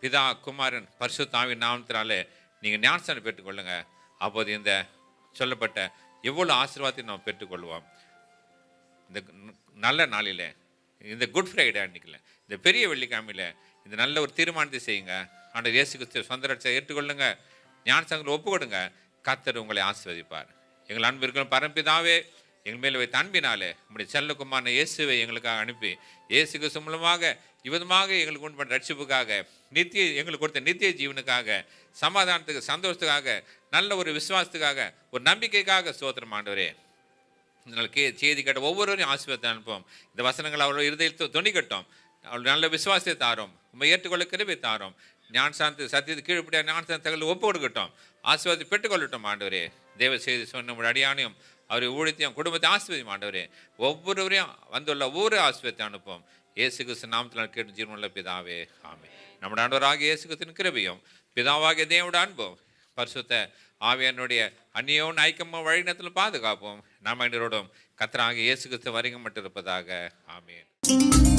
பிதா குமாரன் பரிசுத்த ஆவியின் நாமத்தினாலே நீங்கள் ஞானஸ்நானம் பெற்றுக்கொள்ளுங்க. அப்போது இந்த சொல்லப்பட்ட எவ்வளோ ஆசீர்வாதத்தை நாம் பெற்றுக்கொள்வோம். இந்த நல்ல நாளில், இந்த குட் ஃப்ரைடே அன்றைக்கில், இந்த பெரிய வெள்ளிக்கிழமையில் இந்த நல்ல ஒரு தீர்மானத்தை செய்யுங்க. ஆண்டவர் இயேசு கிறிஸ்து சொந்த ரட்சகரை ஏற்றுக்கொள்ளுங்க. ஞானஸ்நானத்தில் ஒப்பு கொடுங்க. கர்த்தர் உங்களை ஆசீர்வதிப்பார். எங்கள் அன்பு இருக்கிற பரம்பிதாவே, எங்கள் மேலே வைத்த அன்பினாலே உங்களுடைய செல்லக்குமாரன இயேசுவை எங்களுக்காக அனுப்பி இயேசு கிறிஸ்து மூலமாக இவ்விதமாக எங்களுக்கு உண்டு பண்ண ரட்சிப்புக்காக எங்களுக்கு கொடுத்த நித்திய ஜீவனுக்காக சமாதானத்துக்கு சந்தோஷத்துக்காக நல்ல ஒரு விசுவாசத்துக்காக ஒரு நம்பிக்கைக்காக ஸ்தோத்திரம் ஆண்டவரே. இதனால் செய்தி கேட்ட ஒவ்வொருவரையும் ஆசீர்வாதத்தை அனுப்புவோம். இந்த வசனங்கள் அவரோட இருதயத்தை துணிக்கட்டும். அவள் நல்ல விசுவாசத்தை தாரோம். உண்மை ஏற்றுக்கொள்ள கிருபை தாரோம். ஞானசாந்தி சத்தியத்தை கீழ்ப்படியாக ஞானசாந்தி தகவல் ஒப்பு கொடுக்கட்டும். ஆசீர்வாதத்தை பெற்றுக்கொள்ளட்டும் ஆண்டவரே. தேவ செய்தி சொன்ன நம்முடைய அடியானையும் அவருடைய ஊழியத்தையும் குடும்பத்தை ஆசீர்வதியும் ஆண்டவரே. ஒவ்வொருவரையும் வந்துள்ள ஒவ்வொரு ஆசீர்வாதத்தை அனுப்பும். இயேசு கிறிஸ்து நாமத்தில் கேட்டு ஜீவனுள்ள பிதாவே, ஆமென். நம்முடைய ஆண்டவராகிய இயேசு கிறிஸ்துவின் கிருபையும் பிதாவாகிய தேவனுடைய அன்பும் பரிசுத்த ஆவியானுடைய அந்நியோன் ஐக்கியமும் வழிநடத்தலும் பாதுகாப்போம் நம்ம அனைவரோடும் கர்த்தராகிய இயேசு கிறிஸ்து வருகை மட்டும் இருப்பதாக. ஆமென்.